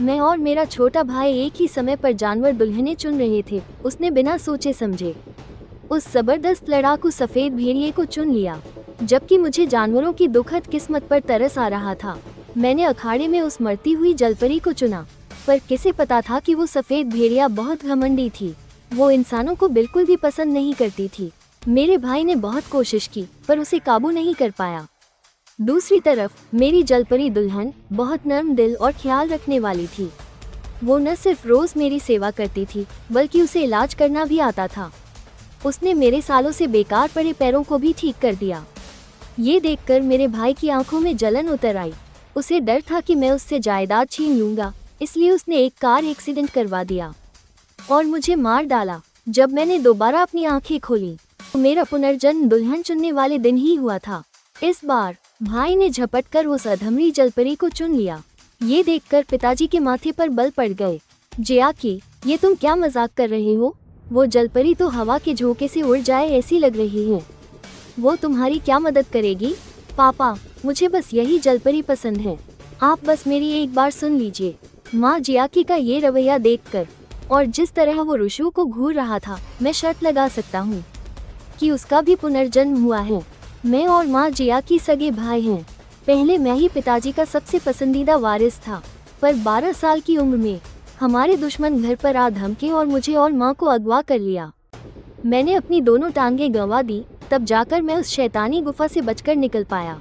मैं और मेरा छोटा भाई एक ही समय पर जानवर दुल्हनें चुन रहे थे। उसने बिना सोचे समझे उस जबरदस्त लड़ाकू सफेद भेड़िए को चुन लिया, जबकि मुझे जानवरों की दुखद किस्मत पर तरस आ रहा था। मैंने अखाड़े में उस मरती हुई जलपरी को चुना, पर किसे पता था कि वो सफेद भेड़िया बहुत घमंडी थी। वो इंसानों को बिल्कुल भी पसंद नहीं करती थी। मेरे भाई ने बहुत कोशिश की, पर उसे काबू नहीं कर पाया। दूसरी तरफ मेरी जलपरी दुल्हन बहुत नर्म दिल और ख्याल रखने वाली थी। वो न सिर्फ रोज मेरी सेवा करती थी, बल्कि उसे इलाज करना भी आता था। उसने मेरे सालों से बेकार पड़े पैरों को भी ठीक कर दिया। ये देखकर मेरे भाई की आंखों में जलन उतर आई। उसे डर था कि मैं उससे जायदाद छीन लूंगा, इसलिए उसने एक कार एक्सीडेंट करवा दिया और मुझे मार डाला। जब मैंने दोबारा अपनी आंखें खोली तो मेरा पुनर्जन्म दुल्हन चुनने वाले दिन ही हुआ था। इस बार भाई ने झपटकर उस अधमरी जलपरी को चुन लिया। ये देखकर पिताजी के माथे पर बल पड़ गए। जियाकी, ये तुम क्या मजाक कर रहे हो? वो जलपरी तो हवा के झोंके से उड़ जाए ऐसी लग रही है। वो तुम्हारी क्या मदद करेगी? पापा, मुझे बस यही जलपरी पसंद है। आप बस मेरी एक बार सुन लीजिए। माँ जियाकी का ये रवैया देखकर और जिस तरह वो रुशु को घूर रहा था, मैं शर्त लगा सकता हूँ कि उसका भी पुनर्जन्म हुआ है। मैं और माँ जियाकी सगे भाई हैं। पहले मैं ही पिताजी का सबसे पसंदीदा वारिस था, पर 12 साल की उम्र में हमारे दुश्मन घर पर आ धमके और मुझे और माँ को अगवा कर लिया। मैंने अपनी दोनों टांगें गंवा दी, तब जाकर मैं उस शैतानी गुफा से बचकर निकल पाया।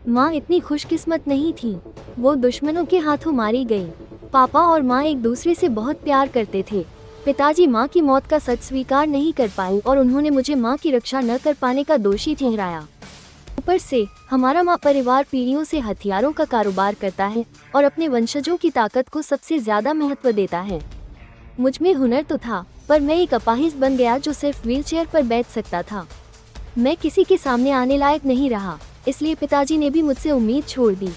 माँ इतनी खुशकिस्मत नहीं थी, वो दुश्मनों के हाथों मारी गई। पापा और माँ एक दूसरे से बहुत प्यार करते थे। पिताजी माँ की मौत का सच स्वीकार नहीं कर पाए और उन्होंने मुझे माँ की रक्षा न कर पाने का दोषी ठहराया। ऊपर से हमारा माँ परिवार पीढ़ियों से हथियारों का कारोबार करता है और अपने वंशजों की ताकत को सबसे ज्यादा महत्व देता है। मुझ में हुनर तो था, पर मैं एक अपाहिज बन गया जो सिर्फ व्हीलचेयर पर बैठ सकता था। मैं किसी के सामने आने लायक नहीं रहा, इसलिए पिताजी ने भी मुझसे उम्मीद छोड़ दी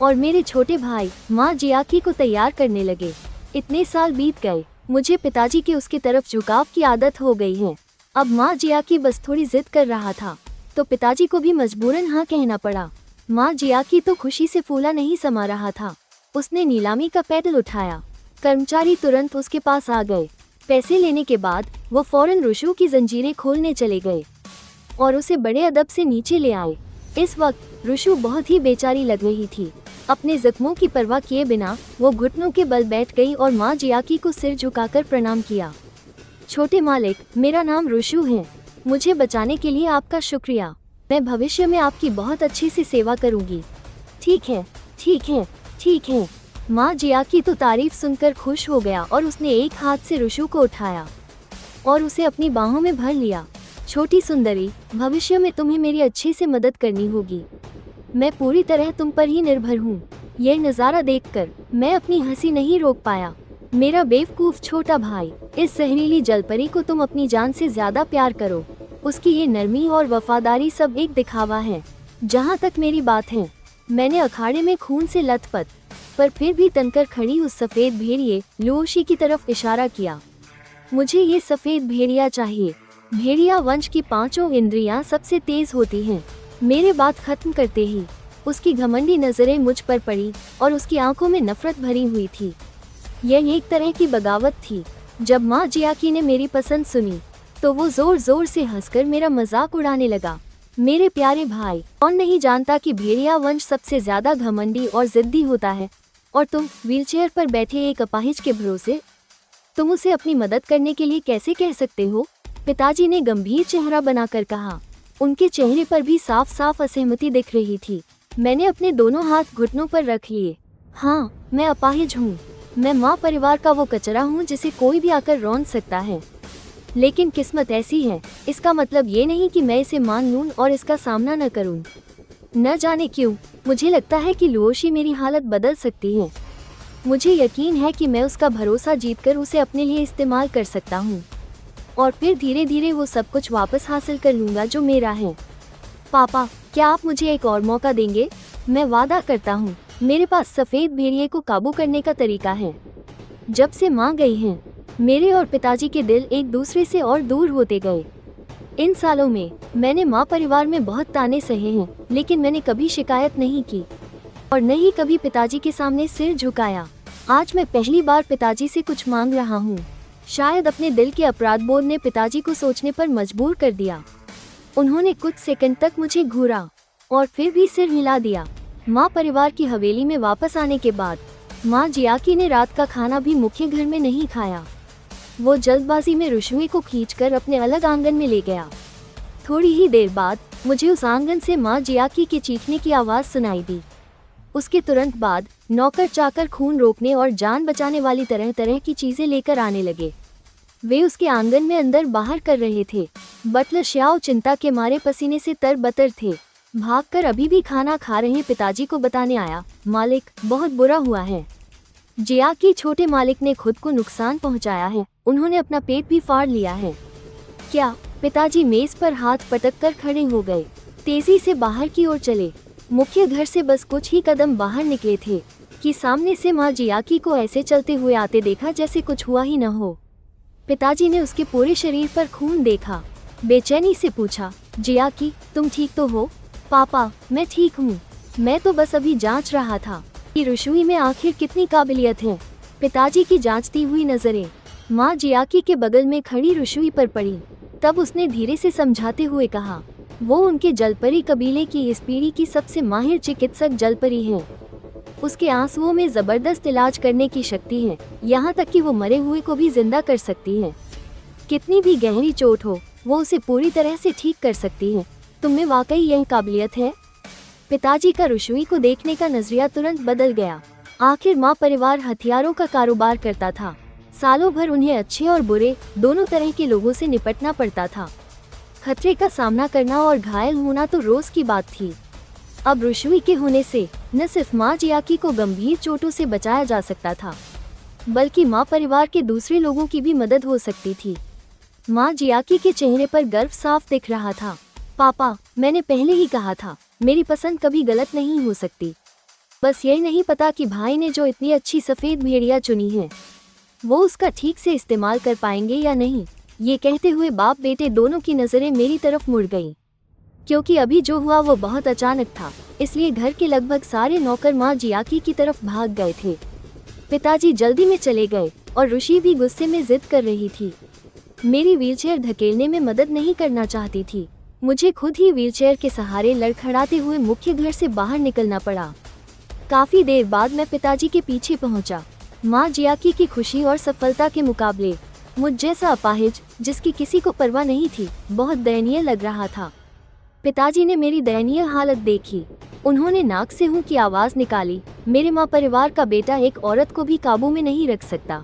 और मेरे छोटे भाई माँ जियाकी को तैयार करने लगे। इतने साल बीत गए, मुझे पिताजी के उसकी तरफ झुकाव की आदत हो गई है। अब माँ जियाकी बस थोड़ी जिद कर रहा था, तो पिताजी को भी मजबूरन हाँ कहना पड़ा। माँ जियाकी तो खुशी से फूला नहीं समा रहा था। उसने नीलामी का पैडल उठाया। कर्मचारी तुरंत उसके पास आ गए। पैसे लेने के बाद वो फौरन रुशु की जंजीरें खोलने चले गए और उसे बड़े अदब से नीचे ले आए। इस वक्त रुशु बहुत ही बेचारी लग रही थी। अपने जख्मों की परवाह किए बिना वो घुटनों के बल बैठ गई और माँ जियाकी को सिर झुकाकर प्रणाम किया। छोटे मालिक, मेरा नाम रुशु है। मुझे बचाने के लिए आपका शुक्रिया। मैं भविष्य में आपकी बहुत अच्छी सी सेवा करूंगी। ठीक है, ठीक है, ठीक है। माँ जियाकी तो तारीफ सुनकर खुश हो गया और उसने एक हाथ से रुशु को उठाया और उसे अपनी बाहों में भर लिया। छोटी सुंदरी, भविष्य में तुम्हें मेरी अच्छे से मदद करनी होगी। मैं पूरी तरह तुम पर ही निर्भर हूँ। यह नज़ारा देखकर मैं अपनी हंसी नहीं रोक पाया। मेरा बेवकूफ छोटा भाई, इस जहरीली जलपरी को तुम अपनी जान से ज्यादा प्यार करो। उसकी ये नरमी और वफादारी सब एक दिखावा है। जहाँ तक मेरी बात है, मैंने अखाड़े में खून से लथपथ पर फिर भी तनकर खड़ी उस सफेद भेड़िए लुओशी की तरफ इशारा किया। मुझे ये सफेद भेड़िया चाहिए। भेड़िया वंश की 5 इंद्रियां सबसे तेज होती हैं। मेरे बात खत्म करते ही उसकी घमंडी नजरें मुझ पर पड़ी और उसकी आंखों में नफरत भरी हुई थी। यह एक तरह की बगावत थी। जब माँ जियाकी ने मेरी पसंद सुनी तो वो जोर जोर से हंसकर मेरा मजाक उड़ाने लगा। मेरे प्यारे भाई, कौन नहीं जानता कि भेड़िया वंश सबसे ज्यादा घमंडी और जिद्दी होता है, और तुम व्हीलचेयर पर बैठे एक अपाहिज के भरोसे तुम उसे अपनी मदद करने के लिए कैसे कह सकते हो? पिताजी ने गंभीर चेहरा बनाकर कहा। उनके चेहरे पर भी साफ साफ असहमति दिख रही थी। मैंने अपने दोनों हाथ घुटनों पर रख लिए। हाँ, मैं अपाहिज हूँ। मैं माँ परिवार का वो कचरा हूँ जिसे कोई भी आकर रौंद सकता है। लेकिन किस्मत ऐसी है, इसका मतलब ये नहीं कि मैं इसे मान लूँ और इसका सामना न करूँ। न जाने क्यों मुझे लगता है कि लुओशी मेरी हालत बदल सकती है। मुझे यकीन है कि मैं उसका भरोसा जीतकर उसे अपने लिए इस्तेमाल कर सकता हूँ और फिर धीरे धीरे वो सब कुछ वापस हासिल कर लूँगा जो मेरा है। पापा, क्या आप मुझे एक और मौका देंगे? मैं वादा करता हूँ, मेरे पास सफ़ेद भेड़िए को काबू करने का तरीका है। जब से माँ गई हैं, मेरे और पिताजी के दिल एक दूसरे से और दूर होते गए। इन सालों में मैंने माँ परिवार में बहुत ताने सहे हैं, लेकिन मैंने कभी शिकायत नहीं की और न ही कभी पिताजी के सामने सिर झुकाया। आज मैं पहली बार पिताजी से कुछ मांग रहा हूँ। शायद अपने दिल के अपराध बोध ने पिताजी को सोचने पर मजबूर कर दिया। उन्होंने कुछ सेकंड तक मुझे घूरा और फिर भी सिर हिला दिया। माँ परिवार की हवेली में वापस आने के बाद माँ जियाकी ने रात का खाना भी मुख्य घर में नहीं खाया। वो जल्दबाजी में रुशुई को खींचकर अपने अलग आंगन में ले गया। थोड़ी ही देर बाद मुझे उस आंगन से माँ जियाकी के चीखने की आवाज़ सुनाई दी। उसके तुरंत बाद नौकर चाकर खून रोकने और जान बचाने वाली तरह तरह की चीज़ें लेकर आने लगे। वे उसके आंगन में अंदर बाहर कर रहे थे। बटलर श्याओ चिंता के मारे पसीने से तरबतर थे। भागकर अभी भी खाना खा रहे पिताजी को बताने आया, मालिक, बहुत बुरा हुआ है। जियाकी छोटे मालिक ने खुद को नुकसान पहुंचाया है। उन्होंने अपना पेट भी फाड़ लिया है। क्या? पिताजी मेज पर हाथ पटक कर खड़े हो गए। तेजी से बाहर की ओर चले। मुख्य घर से बस कुछ ही कदम बाहर निकले थे कि सामने से माँ जियाकी को ऐसे चलते हुए आते देखा जैसे कुछ हुआ ही न हो। पिताजी ने उसके पूरे शरीर पर खून देखा। बेचैनी से पूछा, जियाकी, तुम ठीक तो हो? पापा, मैं ठीक हूँ। मैं तो बस अभी जांच रहा था कि रुशुई में आखिर कितनी काबिलियत है। पिताजी की जांचती हुई नजरें माँ जियाकी के बगल में खड़ी रुशुई पर पड़ी। तब उसने धीरे से समझाते हुए कहा, वो उनके जलपरी कबीले की इस पीढ़ी की सबसे माहिर चिकित्सक जलपरी है। उसके आंसुओं में जबरदस्त इलाज करने की शक्ति है, यहाँ तक कि वो मरे हुए को भी जिंदा कर सकती है। कितनी भी गहरी चोट हो, वो उसे पूरी तरह से ठीक कर सकती है। तुम में वाकई यह काबिलियत है? पिताजी का रुशुई को देखने का नजरिया तुरंत बदल गया। आखिर माँ परिवार हथियारों का कारोबार करता था। सालों भर उन्हें अच्छे और बुरे दोनों तरह के लोगों से निपटना पड़ता था। खतरे का सामना करना और घायल होना तो रोज की बात थी। अब रुशुई के होने से न सिर्फ माँ जियाकी को गंभीर चोटों से बचाया जा सकता था, बल्कि माँ परिवार के दूसरे लोगों की भी मदद हो सकती थी। माँ जियाकी के चेहरे पर गर्व साफ दिख रहा था। पापा, मैंने पहले ही कहा था, मेरी पसंद कभी गलत नहीं हो सकती। बस यही नहीं पता कि भाई ने जो इतनी अच्छी सफ़ेद भेड़िया चुनी है, वो उसका ठीक से इस्तेमाल कर पाएंगे या नहीं। ये कहते हुए बाप बेटे दोनों की नज़रें मेरी तरफ मुड़ गईं। क्योंकि अभी जो हुआ वो बहुत अचानक था, इसलिए घर के लगभग सारे नौकर माँ जियाकी की तरफ भाग गए थे। पिताजी जल्दी में चले गए और रुशि भी गुस्से में जिद कर रही थी। मेरी व्हीलचेयर धकेलने में मदद नहीं करना चाहती थी। मुझे खुद ही व्हीलचेयर के सहारे लड़खड़ाते हुए मुख्य घर से बाहर निकलना पड़ा। काफ़ी देर बाद मैं पिताजी के पीछे पहुंचा। माँ जियाकी की खुशी और सफलता के मुकाबले मुझ जैसा अपाहिज, जिसकी किसी को परवाह नहीं थी, बहुत दयनीय लग रहा था। पिताजी ने मेरी दयनीय हालत देखी। उन्होंने नाक से हूँ की आवाज़ निकाली, मेरे माँ परिवार का बेटा एक औरत को भी काबू में नहीं रख सकता।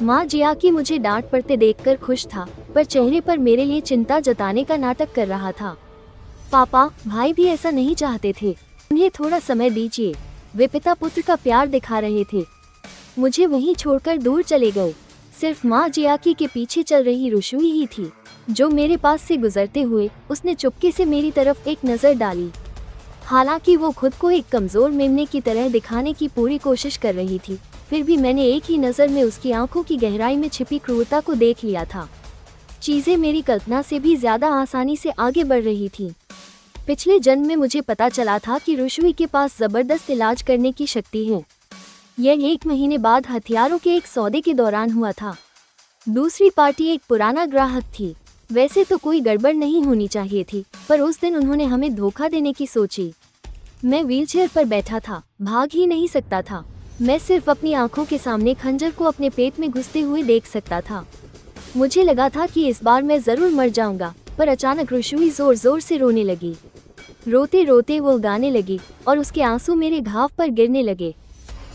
माँ जियाकी मुझे डांट पड़ते देखकर खुश था, पर चेहरे पर मेरे लिए चिंता जताने का नाटक कर रहा था। पापा, भाई भी ऐसा नहीं चाहते थे। उन्हें थोड़ा समय दीजिए। वे पिता पुत्र का प्यार दिखा रहे थे। मुझे वहीं छोड़कर दूर चले गए। सिर्फ माँ जियाकी के पीछे चल रही रुशुई ही थी, जो मेरे पास से गुजरते हुए उसने चुपके से मेरी तरफ एक नज़र डाली। हालांकि वो खुद को एक कमज़ोर मेमने की तरह दिखाने की पूरी कोशिश कर रही थी, फिर भी मैंने एक ही नज़र में उसकी आंखों की गहराई में छिपी क्रूरता को देख लिया था। चीज़ें मेरी कल्पना से भी ज़्यादा आसानी से आगे बढ़ रही थीं। पिछले जन्म में मुझे पता चला था कि रुशुई के पास ज़बरदस्त इलाज करने की शक्ति है। यह 1 महीने बाद हथियारों के एक सौदे के दौरान हुआ था। दूसरी पार्टी एक पुराना ग्राहक थी। वैसे तो कोई गड़बड़ नहीं होनी चाहिए थी, पर उस दिन उन्होंने हमें धोखा देने की सोची। मैं व्हीलचेयर पर बैठा था, भाग ही नहीं सकता था। मैं सिर्फ अपनी आंखों के सामने खंजर को अपने पेट में घुसते हुए देख सकता था। मुझे लगा था कि इस बार मैं ज़रूर मर जाऊंगा, पर अचानक रुशुई ज़ोर ज़ोर से रोने लगी। रोते रोते वो गाने लगी और उसके आंसू मेरे घाव पर गिरने लगे।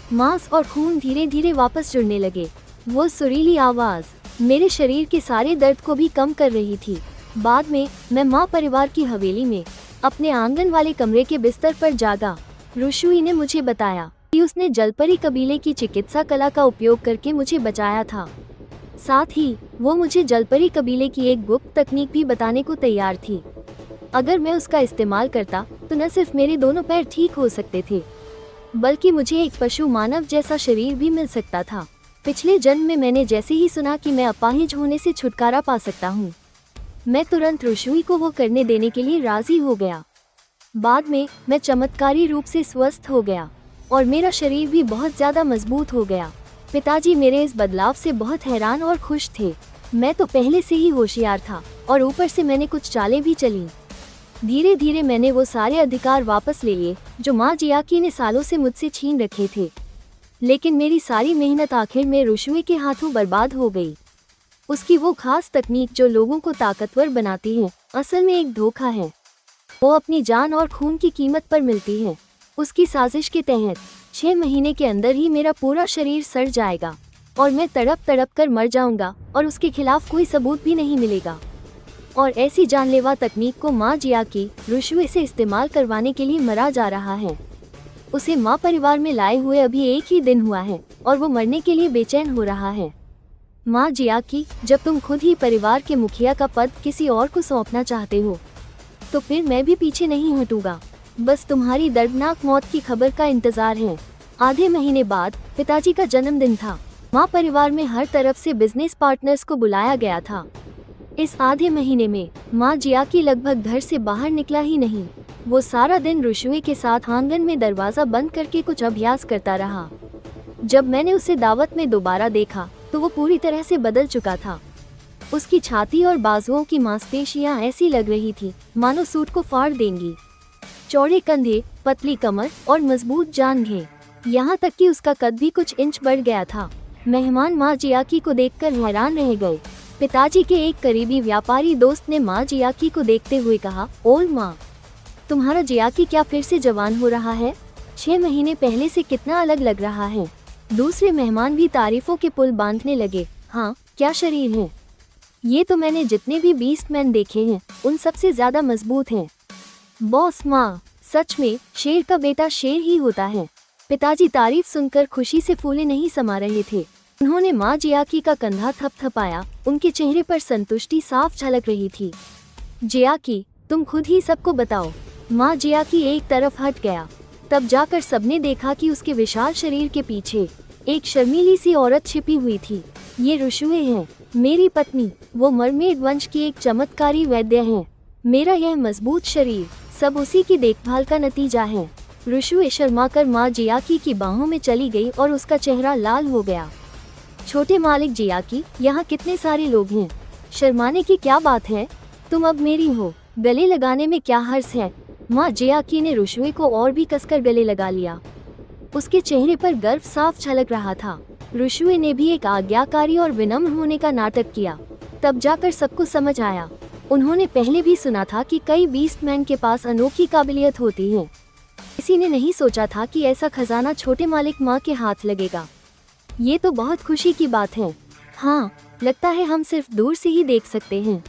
मांस और खून धीरे धीरे वापस जुड़ने लगे। वो सुरीली आवाज़ मेरे शरीर के सारे दर्द को भी कम कर रही थी। बाद में मैं माँ परिवार की हवेली में अपने आंगन वाले कमरे के बिस्तर पर जागा। रुशुई ने मुझे बताया कि उसने जलपरी कबीले की चिकित्सा कला का उपयोग करके मुझे बचाया था। साथ ही वो मुझे जलपरी कबीले की एक गुप्त तकनीक भी बताने को तैयार थी। अगर मैं उसका इस्तेमाल करता तो न सिर्फ मेरे दोनों पैर ठीक हो सकते थे, बल्कि मुझे एक पशु मानव जैसा शरीर भी मिल सकता था। पिछले जन्म में मैंने जैसे ही सुना कि मैं अपाहिज होने से छुटकारा पा सकता हूँ, मैं तुरंत रुशुई को वो करने देने के लिए राजी हो गया। बाद में मैं चमत्कारी रूप से स्वस्थ हो गया। और मेरा शरीर भी बहुत ज्यादा मजबूत हो गया। पिताजी मेरे इस बदलाव से बहुत हैरान और खुश थे। मैं तो पहले से ही होशियार था और ऊपर से मैंने कुछ चालें भी चली। धीरे धीरे मैंने वो सारे अधिकार वापस ले लिए जो माँ जियाकी ने सालों से मुझसे छीन रखे थे। लेकिन मेरी सारी मेहनत आखिर में रुशुए के हाथों बर्बाद हो गई। उसकी वो खास तकनीक जो लोगों को ताकतवर बनाती है, असल में एक धोखा है। वो अपनी जान और खून की कीमत पर मिलती है। उसकी साजिश के तहत 6 महीने के अंदर ही मेरा पूरा शरीर सड़ जाएगा और मैं तड़प तड़प कर मर जाऊंगा और उसके खिलाफ कोई सबूत भी नहीं मिलेगा। और ऐसी जानलेवा तकनीक को माँ जियाकी रुशुए से इस्तेमाल करवाने के लिए मरा जा रहा है। उसे माँ परिवार में लाए हुए अभी एक ही दिन हुआ है और वो मरने के लिए बेचैन हो रहा है। माँ जियाकी, जब तुम खुद ही परिवार के मुखिया का पद किसी और को सौंपना चाहते हो तो फिर मैं भी पीछे नहीं हटूंगा। बस तुम्हारी दर्दनाक मौत की खबर का इंतजार है। आधे महीने बाद पिताजी का जन्मदिन था। माँ परिवार में हर तरफ से बिजनेस पार्टनर्स को बुलाया गया था। इस आधे महीने में माँ जियाकी लगभग घर से बाहर निकला ही नहीं। वो सारा दिन रुशुए के साथ आंगन में दरवाजा बंद करके कुछ अभ्यास करता रहा। जब मैंने उसे दावत में दोबारा देखा तो वो पूरी तरह से बदल चुका था। उसकी छाती और बाजुओं की मांसपेशियां ऐसी लग रही थी मानो सूट को फाड़ देंगी। चौड़े कंधे, पतली कमर और मजबूत जांघें, यहाँ तक कि उसका कद भी कुछ इंच बढ़ गया था। मेहमान माँ जियाकी को देखकर हैरान रह गए। पिताजी के एक करीबी व्यापारी दोस्त ने माँ जियाकी को देखते हुए कहा, ओल माँ, तुम्हारा जियाकी क्या फिर से जवान हो रहा है? 6 महीने पहले से कितना अलग लग रहा है। दूसरे मेहमान भी तारीफों के पुल बांधने लगे। हाँ, क्या शरीर है। ये तो मैंने जितने भी बीस्टमैन देखे हैं उन सबसे ज्यादा मजबूत हैं। बॉस माँ, सच में शेर का बेटा शेर ही होता है। पिताजी तारीफ सुनकर खुशी से फूले नहीं समा रहे थे। उन्होंने माँ जियाकी का कंधा थपथपाया। उनके चेहरे पर संतुष्टि साफ झलक रही थी। जियाकी, तुम खुद ही सबको बताओ। माँ जियाकी एक तरफ हट गया। तब जाकर सबने देखा कि उसके विशाल शरीर के पीछे एक शर्मीली सी औरत छिपी हुई थी। ये रुशुए है, मेरी पत्नी। वो मरमेड वंश की एक चमत्कारी वैद्य है। मेरा यह मजबूत शरीर सब उसी की देखभाल का नतीजा है। रुशुए शर्माकर माँ जियाकी की बाहों में चली गई और उसका चेहरा लाल हो गया। छोटे मालिक जियाकी, यहाँ कितने सारे लोग हैं, शर्माने की क्या बात है। तुम अब मेरी हो, गले लगाने में क्या हर्ज है। माँ जियाकी ने रुशुए को और भी कसकर गले लगा लिया। उसके चेहरे पर गर्व साफ झलक रहा था। रुशुए ने भी एक आज्ञाकारी और विनम्र होने का नाटक किया। तब जाकर सबको समझ आया। उन्होंने पहले भी सुना था कि कई बीस्टमैन के पास अनोखी काबिलियत होती है। किसी ने नहीं सोचा था कि ऐसा खजाना छोटे मालिक माँ के हाथ लगेगा। ये तो बहुत खुशी की बात है। हाँ, लगता है हम सिर्फ दूर से ही देख सकते हैं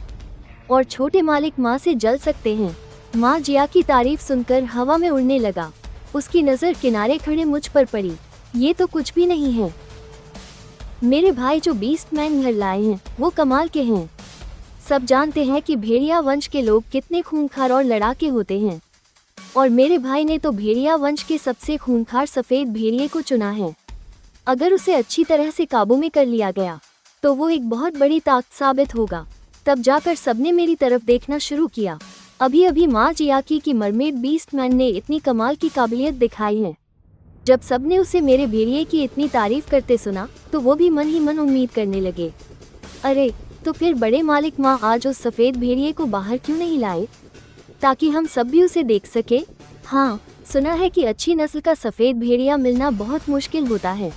और छोटे मालिक माँ से जल सकते हैं। माँ जिया की तारीफ सुनकर हवा में उड़ने लगा। उसकी नज़र किनारे खड़े मुझ पर पड़ी। ये तो कुछ भी नहीं है। मेरे भाई जो बीस्टमैन घर लाए हैं वो कमाल के हैं। सब जानते हैं कि भेड़िया वंश के लोग कितने खूंखार और लड़ाके होते हैं, और मेरे भाई ने तो भेड़िया वंश के सबसे खूंखार सफ़ेद भेड़िए को चुना है। अगर उसे अच्छी तरह से काबू में कर लिया गया तो वो एक बहुत बड़ी ताकत साबित होगा। तब जाकर सबने मेरी तरफ देखना शुरू किया। अभी अभी माँ जियाकी की मरमेड बीस्टमैन ने इतनी कमाल की काबिलियत दिखाई है। जब सबने उसे मेरे भेड़िए की इतनी तारीफ करते सुना तो वो भी मन ही मन उम्मीद करने लगे, अरे तो फिर बड़े मालिक माँ आज उस सफ़ेद भेड़िए को बाहर क्यों नहीं लाए ताकि हम सब भी उसे देख सके। हाँ, सुना है कि अच्छी नस्ल का सफ़ेद भेड़िया मिलना बहुत मुश्किल होता है।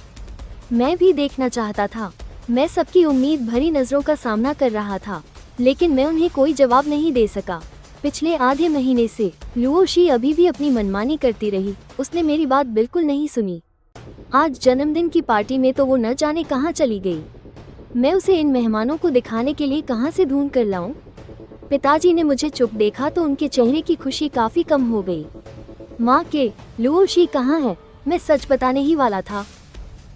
मैं भी देखना चाहता था। मैं सबकी उम्मीद भरी नज़रों का सामना कर रहा था, लेकिन मैं उन्हें कोई जवाब नहीं दे सका। पिछले आधे महीने से लुओशी अभी भी अपनी मनमानी करती रही। उसने मेरी बात बिल्कुल नहीं सुनी। आज जन्मदिन की पार्टी में तो वो न जाने कहाँ चली गई। मैं उसे इन मेहमानों को दिखाने के लिए कहाँ से ढूंढ कर लाऊं? पिताजी ने मुझे चुप देखा तो उनके चेहरे की खुशी काफी कम हो गई। माँ के, लुओशी कहाँ है? मैं सच बताने ही वाला था।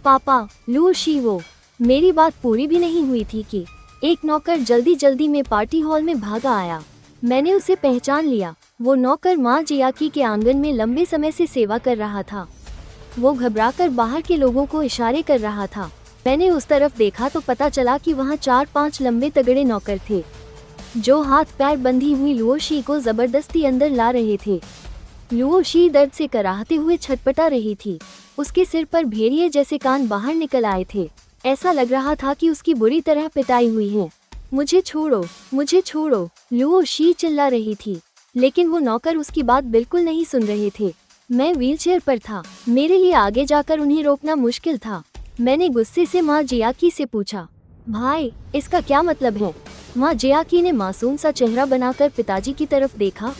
पापा, लुओशी वो। मेरी बात पूरी भी नहीं हुई थी कि एक नौकर जल्दी जल्दी में पार्टी हॉल में भागा आया। मैंने उसे पहचान लिया। वो नौकर माँ जियाकी के आंगन में लंबे समय से सेवा कर रहा था। वो घबराकर बाहर के लोगों को इशारे कर रहा था। मैंने उस तरफ देखा तो पता चला कि वहाँ 4-5 लंबे तगड़े नौकर थे जो हाथ पैर बंधी हुई लुओशी को जबरदस्ती अंदर ला रहे थे। लुओ शी दर्द से कराहते हुए छटपटा रही थी। उसके सिर पर भेड़िए जैसे कान बाहर निकल आए थे। ऐसा लग रहा था कि उसकी बुरी तरह पिटाई हुई है। मुझे छोड़ो, मुझे छोड़ो, लुओ शी चिल्ला रही थी, लेकिन वो नौकर उसकी बात बिल्कुल नहीं सुन रहे थे। मैं व्हीलचेयर पर था, मेरे लिए आगे जाकर उन्हें रोकना मुश्किल था। मैंने गुस्से से माँ जियाकी से पूछा, भाई इसका क्या मतलब है? माँ जियाकी ने मासूम सा चेहरा बनाकर पिताजी की तरफ देखा।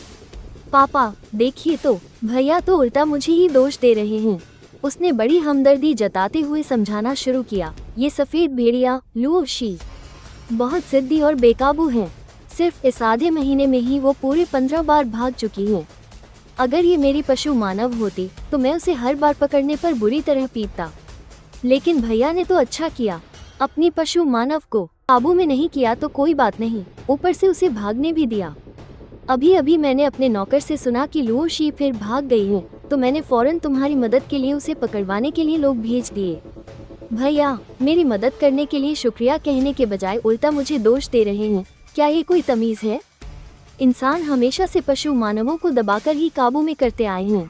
पापा देखिए तो, भैया तो उल्टा मुझे ही दोष दे रहे हैं। उसने बड़ी हमदर्दी जताते हुए समझाना शुरू किया, ये सफेद भेड़िया लुओ शी बहुत जिद्दी और बेकाबू हैं। सिर्फ इस आधे महीने में ही वो पूरे 15 बार भाग चुकी हैं। अगर ये मेरी पशु मानव होती तो मैं उसे हर बार पकड़ने पर बुरी तरह पीटता, लेकिन भैया ने तो अच्छा किया, अपनी पशु मानव को काबू में नहीं किया तो कोई बात नहीं, ऊपर से उसे भागने भी दिया। अभी अभी मैंने अपने नौकर से सुना कि लुओ शी फिर भाग गई है, तो मैंने फौरन तुम्हारी मदद के लिए उसे पकड़वाने के लिए लोग भेज दिए। भैया मेरी मदद करने के लिए शुक्रिया कहने के बजाय उल्टा मुझे दोष दे रहे हैं। क्या ये कोई तमीज है? इंसान हमेशा से पशु मानवों को दबाकर ही काबू में करते आए हैं।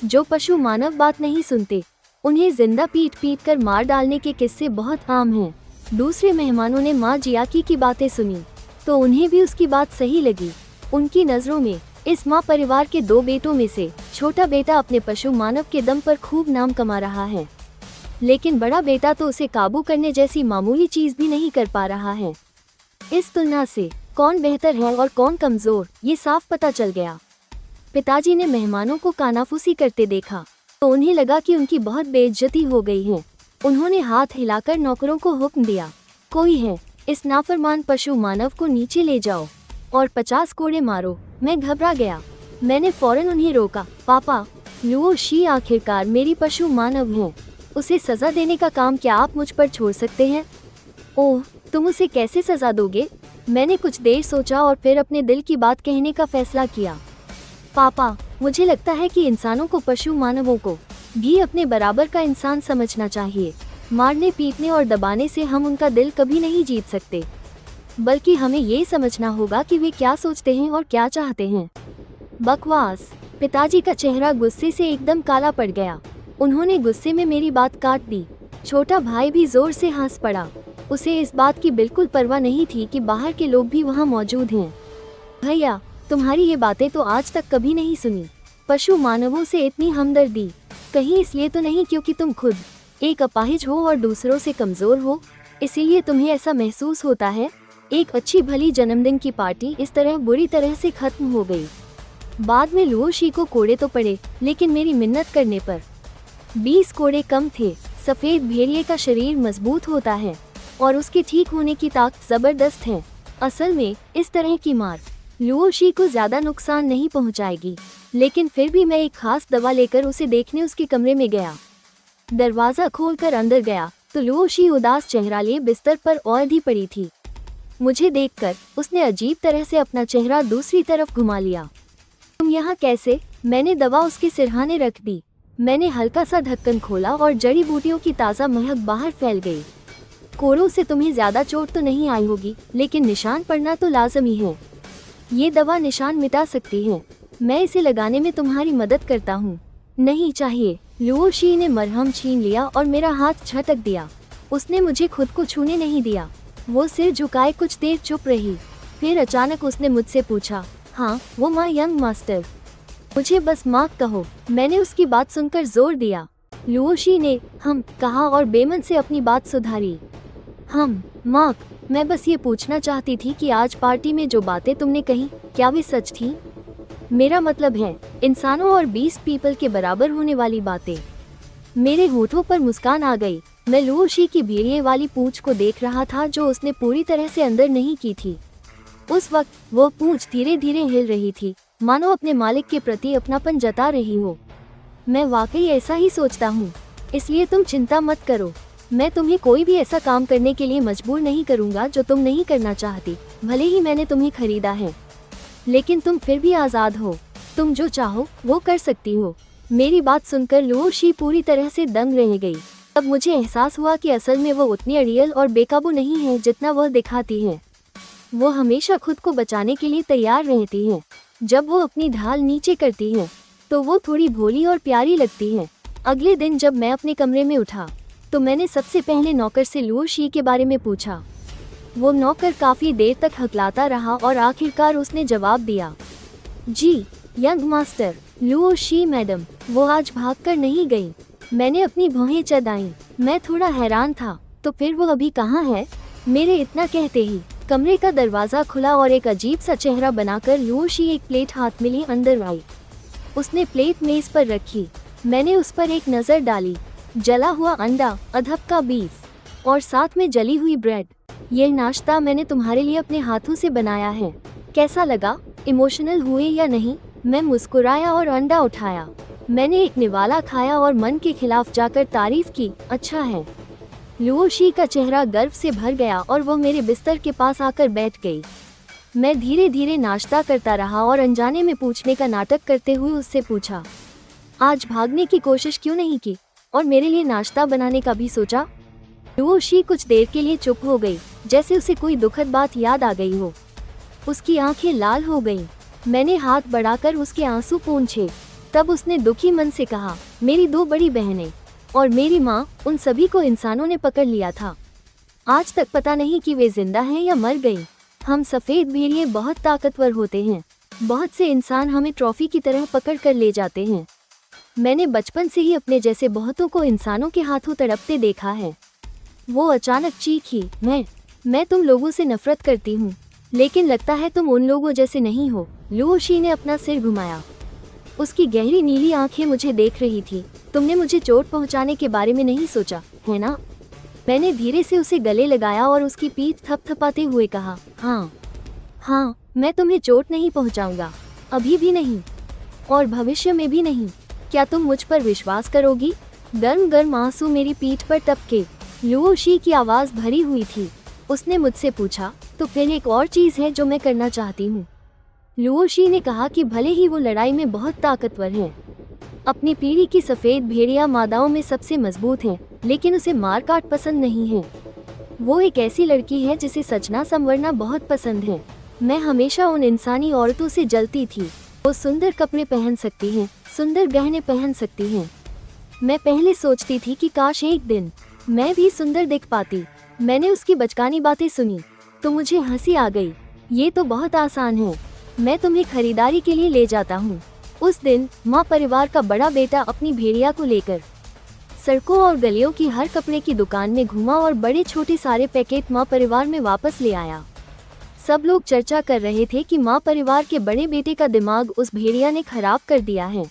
जो पशु मानव बात नहीं सुनते उन्हें जिंदा पीट पीट कर मार डालने के किस्से बहुत आम हैं। दूसरे मेहमानों ने माँ जियाकी की बातें सुनी तो उन्हें भी उसकी बात सही लगी। उनकी नज़रों में इस माँ परिवार के 2 बेटों में से छोटा बेटा अपने पशु मानव के दम पर खूब नाम कमा रहा है, लेकिन बड़ा बेटा तो उसे काबू करने जैसी मामूली चीज भी नहीं कर पा रहा है। इस तुलना से कौन बेहतर है और कौन कमजोर, ये साफ पता चल गया। पिताजी ने मेहमानों को कानाफूसी करते देखा तो उन्हें लगा कि उनकी बहुत बेइज्जती हो गई है। उन्होंने हाथ हिलाकर नौकरों को हुक्म दिया, कोई है, इस नाफरमान पशु मानव को नीचे ले जाओ और 50 कोड़े मारो। मैं घबरा गया, मैंने फौरन उन्हें रोका। पापा, लुओ शी आखिरकार मेरी पशु मानव है, उसे सजा देने का काम क्या आप मुझ पर छोड़ सकते हैं? ओह, तुम उसे कैसे सजा दोगे? मैंने कुछ देर सोचा और फिर अपने दिल की बात कहने का फैसला किया। पापा, मुझे लगता है कि इंसानों को पशु मानवों को भी अपने बराबर का इंसान समझना चाहिए। मारने पीटने और दबाने से हम उनका दिल कभी नहीं जीत सकते, बल्कि हमें ये समझना होगा कि वे क्या सोचते हैं और क्या चाहते हैं। बकवास। पिताजी का चेहरा गुस्से से एकदम काला पड़ गया। उन्होंने गुस्से में मेरी बात काट दी। छोटा भाई भी जोर से हंस पड़ा। उसे इस बात की बिल्कुल परवाह नहीं थी कि बाहर के लोग भी वहाँ मौजूद हैं। भैया, तुम्हारी ये बातें तो आज तक कभी नहीं सुनी। पशु मानवों से इतनी हमदर्दी, कहीं इसलिए तो नहीं क्योंकि तुम खुद एक अपाहिज हो और दूसरों से कमजोर हो, इसीलिए तुम्हें ऐसा महसूस होता है? एक अच्छी भली जन्मदिन की पार्टी इस तरह बुरी तरह से खत्म हो गई। बाद में लुओ शी को कोड़े तो पड़े, लेकिन मेरी मिन्नत करने पर 20 कोड़े कम थे। सफेद भेड़िए का शरीर मजबूत होता है और उसके ठीक होने की ताकत जबरदस्त है। असल में इस तरह की मार लुओ शी को ज्यादा नुकसान नहीं पहुंचाएगी, लेकिन फिर भी मैं एक खास दवा लेकर उसे देखने उसके कमरे में गया। दरवाजा खोलकर अंदर गया तो लुओ शी उदास चेहरा लिए बिस्तर पर औंधी पड़ी थी। मुझे देखकर उसने अजीब तरह से अपना चेहरा दूसरी तरफ घुमा लिया। तुम यहाँ कैसे? मैंने दवा उसके सिरहाने रख दी। मैंने हल्का सा ढक्कन खोला और जड़ी बूटियों की ताज़ा महक बाहर फैल गई। कोड़ों से तुम्हें ज्यादा चोट तो नहीं आई होगी, लेकिन निशान पड़ना तो लाजमी है। ये दवा निशान मिटा सकती है। मैं इसे लगाने में तुम्हारी मदद करता हूँ। नहीं चाहिए। लुओ शी ने मरहम छीन लिया और मेरा हाथ झटक दिया। उसने मुझे खुद को छूने नहीं दिया। वो सिर झुकाए कुछ देर चुप रही, फिर अचानक उसने मुझसे पूछा, हाँ वो माँ यंग मास्टर, मुझे बस माँ कहो। मैंने उसकी बात सुनकर जोर दिया। लुओ शी ने हम कहा और बेमन से अपनी बात सुधारी। हम माँ, मैं बस ये पूछना चाहती थी कि आज पार्टी में जो बातें तुमने कही, क्या वे सच थी? मेरा मतलब है इंसानों और 20 पीपल के बराबर होने वाली बातें। मेरे होठों पर मुस्कान आ गई। मैं लुओ शी की भेड़िए वाली पूंछ को देख रहा था जो उसने पूरी तरह से अंदर नहीं की थी। उस वक्त वो पूंछ धीरे धीरे हिल रही थी, मानो अपने मालिक के प्रति अपनापन जता रही हो। मैं वाकई ऐसा ही सोचता हूँ, इसलिए तुम चिंता मत करो। मैं तुम्हें कोई भी ऐसा काम करने के लिए मजबूर नहीं करूँगा जो तुम नहीं करना चाहती। भले ही मैंने तुम्हें खरीदा है, लेकिन तुम फिर भी आज़ाद हो। तुम जो चाहो वो कर सकती हो। मेरी बात सुनकर लुओ शी पूरी तरह से दंग रह गई। तब मुझे एहसास हुआ कि असल में वो उतनी अड़ियल और बेकाबू नहीं है जितना वह दिखाती है। वो हमेशा खुद को बचाने के लिए तैयार रहती है। जब वो अपनी ढाल नीचे करती है तो वो थोड़ी भोली और प्यारी लगती है। अगले दिन जब मैं अपने कमरे में उठा तो मैंने सबसे पहले नौकर से लुओ शी के बारे में पूछा। वो नौकर काफी देर तक हकलाता रहा और आखिरकार उसने जवाब दिया, जी young master, Luo Xi madam, वो आज भागकर नहीं गई। मैंने अपनी भौहें चढ़ाई। मैं थोड़ा हैरान था। तो फिर वो अभी कहाँ है? मेरे इतना कहते ही कमरे का दरवाजा खुला और एक अजीब सा चेहरा बनाकर लुओ शी एक प्लेट हाथ में लिए अंदर आई। उसने प्लेट मेज पर रखी। मैंने उस पर एक नज़र डाली। जला हुआ अंडा, अधब का बीफ और साथ में जली हुई ब्रेड। यह नाश्ता मैंने तुम्हारे लिए अपने हाथों से बनाया है। कैसा लगा? इमोशनल हुए या नहीं? मैं मुस्कुराया और अंडा उठाया। मैंने एक निवाला खाया और मन के खिलाफ जाकर तारीफ की, अच्छा है। लुओ शी का चेहरा गर्व से भर गया और वो मेरे बिस्तर के पास आकर बैठ गई। मैं धीरे धीरे नाश्ता करता रहा और अनजाने में पूछने का नाटक करते हुए उससे पूछा, आज भागने की कोशिश क्यों नहीं की और मेरे लिए नाश्ता बनाने का भी सोचा? लुओ शी कुछ देर के लिए चुप हो गई, जैसे उसे कोई दुखद बात याद आ गई हो। उसकी आंखें लाल हो गईं। मैंने हाथ बढ़ाकर उसके आंसू पोंछे। तब उसने दुखी मन से कहा, मेरी 2 बड़ी बहनें और मेरी माँ, उन सभी को इंसानों ने पकड़ लिया था। आज तक पता नहीं कि वे जिंदा हैं या मर गई। हम सफ़ेद भेड़िए बहुत ताकतवर होते हैं। बहुत से इंसान हमें ट्रॉफी की तरह पकड़ कर ले जाते हैं। मैंने बचपन से ही अपने जैसे बहुतों को इंसानों के हाथों तड़पते देखा है। वो अचानक चीखी, मैं तुम लोगों से नफरत करती हूँ, लेकिन लगता है तुम उन लोगों जैसे नहीं हो। लुओ शी ने अपना सिर घुमाया। उसकी गहरी नीली आंखें मुझे देख रही थी। तुमने मुझे चोट पहुंचाने के बारे में नहीं सोचा, है ना? मैंने धीरे से उसे गले लगाया और उसकी पीठ थपथपाते हुए कहा, हाँ, मैं तुम्हें चोट नहीं पहुंचाऊंगा, अभी भी नहीं और भविष्य में भी नहीं। क्या तुम मुझ पर विश्वास करोगी? गर्म गर्म आंसू मेरी पीठ पर टपके। लुओ शी की आवाज़ भरी हुई थी। उसने मुझसे पूछा, तो फिर एक और चीज़ है जो मैं करना चाहती हूँ। लुओ शी ने कहा कि भले ही वो लड़ाई में बहुत ताकतवर है, अपनी पीढ़ी की सफ़ेद भेड़िया मादाओं में सबसे मजबूत है, लेकिन उसे मार काट पसंद नहीं है। वो एक ऐसी लड़की है जिसे सजना संवरना बहुत पसंद है। मैं हमेशा उन इंसानी औरतों से जलती थी। वो सुंदर कपड़े पहन सकती हैं, सुंदर गहने पहन सकती हैं। मैं पहले सोचती थी कि काश एक दिन मैं भी सुंदर दिख पाती। मैंने उसकी बचकानी बातें सुनी तो मुझे हंसी आ गई। ये तो बहुत आसान है, मैं तुम्हें खरीदारी के लिए ले जाता हूँ। उस दिन माँ परिवार का बड़ा बेटा अपनी भेड़िया को लेकर सड़कों और गलियों की हर कपड़े की दुकान में घूमा और बड़े छोटे सारे पैकेट माँ परिवार में वापस ले आया। सब लोग चर्चा कर रहे थे कि माँ परिवार के बड़े बेटे का दिमाग उस भेड़िया ने खराब कर दिया है।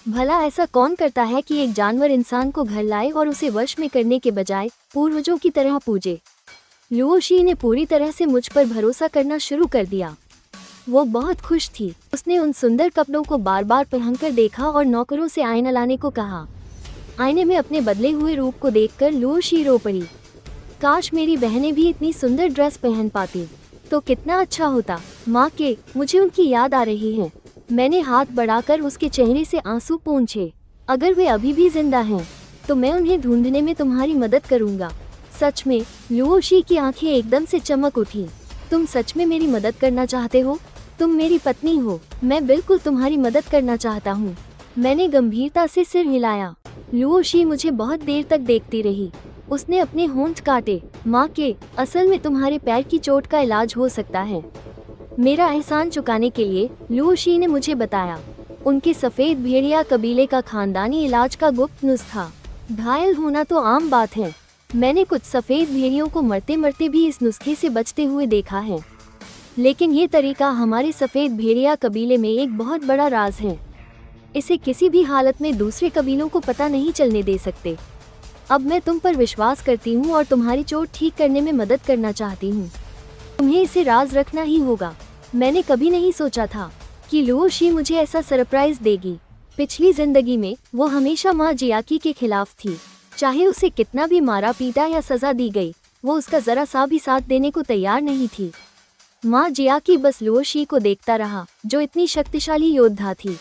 भला ऐसा कौन करता है कि एक जानवर इंसान को घर लाए और उसे वश में करने के बजाय पूर्वजों की तरह पूजे। लुओ शी ने पूरी तरह से मुझ पर भरोसा करना शुरू कर दिया। वो बहुत खुश थी। उसने उन सुंदर कपड़ों को बार बार पहनकर देखा और नौकरों से आईना लाने को कहा। आईने में अपने बदले हुए रूप को देखकर लुओ शी रो पड़ी। काश मेरी बहनें भी इतनी सुंदर ड्रेस पहन पाती तो कितना अच्छा होता। माँ के, मुझे उनकी याद आ रही है। मैंने हाथ बढ़ाकर उसके चेहरे से आंसू पोंछे। अगर वे अभी भी जिंदा हैं तो मैं उन्हें ढूंढने में तुम्हारी मदद करूंगा। सच में? लुओ शी की आंखें एकदम से चमक उठी। तुम सच में मेरी मदद करना चाहते हो? तुम मेरी पत्नी हो। मैं बिल्कुल तुम्हारी मदद करना चाहता हूँ। मैंने गंभीरता से सिर हिलाया। लुओ शी मुझे बहुत देर तक देखती रही। उसने अपने होंठ काटे। माँ के, असल में तुम्हारे पैर की चोट का इलाज हो सकता है। मेरा एहसान चुकाने के लिए लुओ शी ने मुझे बताया। उनके सफ़ेद भेड़िया कबीले का खानदानी इलाज का गुप्त नुस्खा। घायल होना तो आम बात है। मैंने कुछ सफ़ेद भेड़ियों को मरते मरते भी इस नुस्खे से बचते हुए देखा है, लेकिन ये तरीका हमारे सफ़ेद भेड़िया कबीले में एक बहुत बड़ा राज है। इसे किसी भी हालत में दूसरे कबीलों को पता नहीं चलने दे सकते। अब मैं तुम पर विश्वास करती हूँ और तुम्हारी चोट ठीक करने में मदद करना चाहती हूँ। तुम्हें इसे राज रखना ही होगा। मैंने कभी नहीं सोचा था कि लुओ शी मुझे ऐसा सरप्राइज देगी। पिछली जिंदगी में वो हमेशा माँ जियाकी के खिलाफ थी। चाहे उसे कितना भी मारा पीटा या सजा दी गई, वो उसका जरा सा भी साथ देने को तैयार नहीं थी। माँ जियाकी बस लुओ शी को देखता रहा, जो इतनी शक्तिशाली योद्धा थी,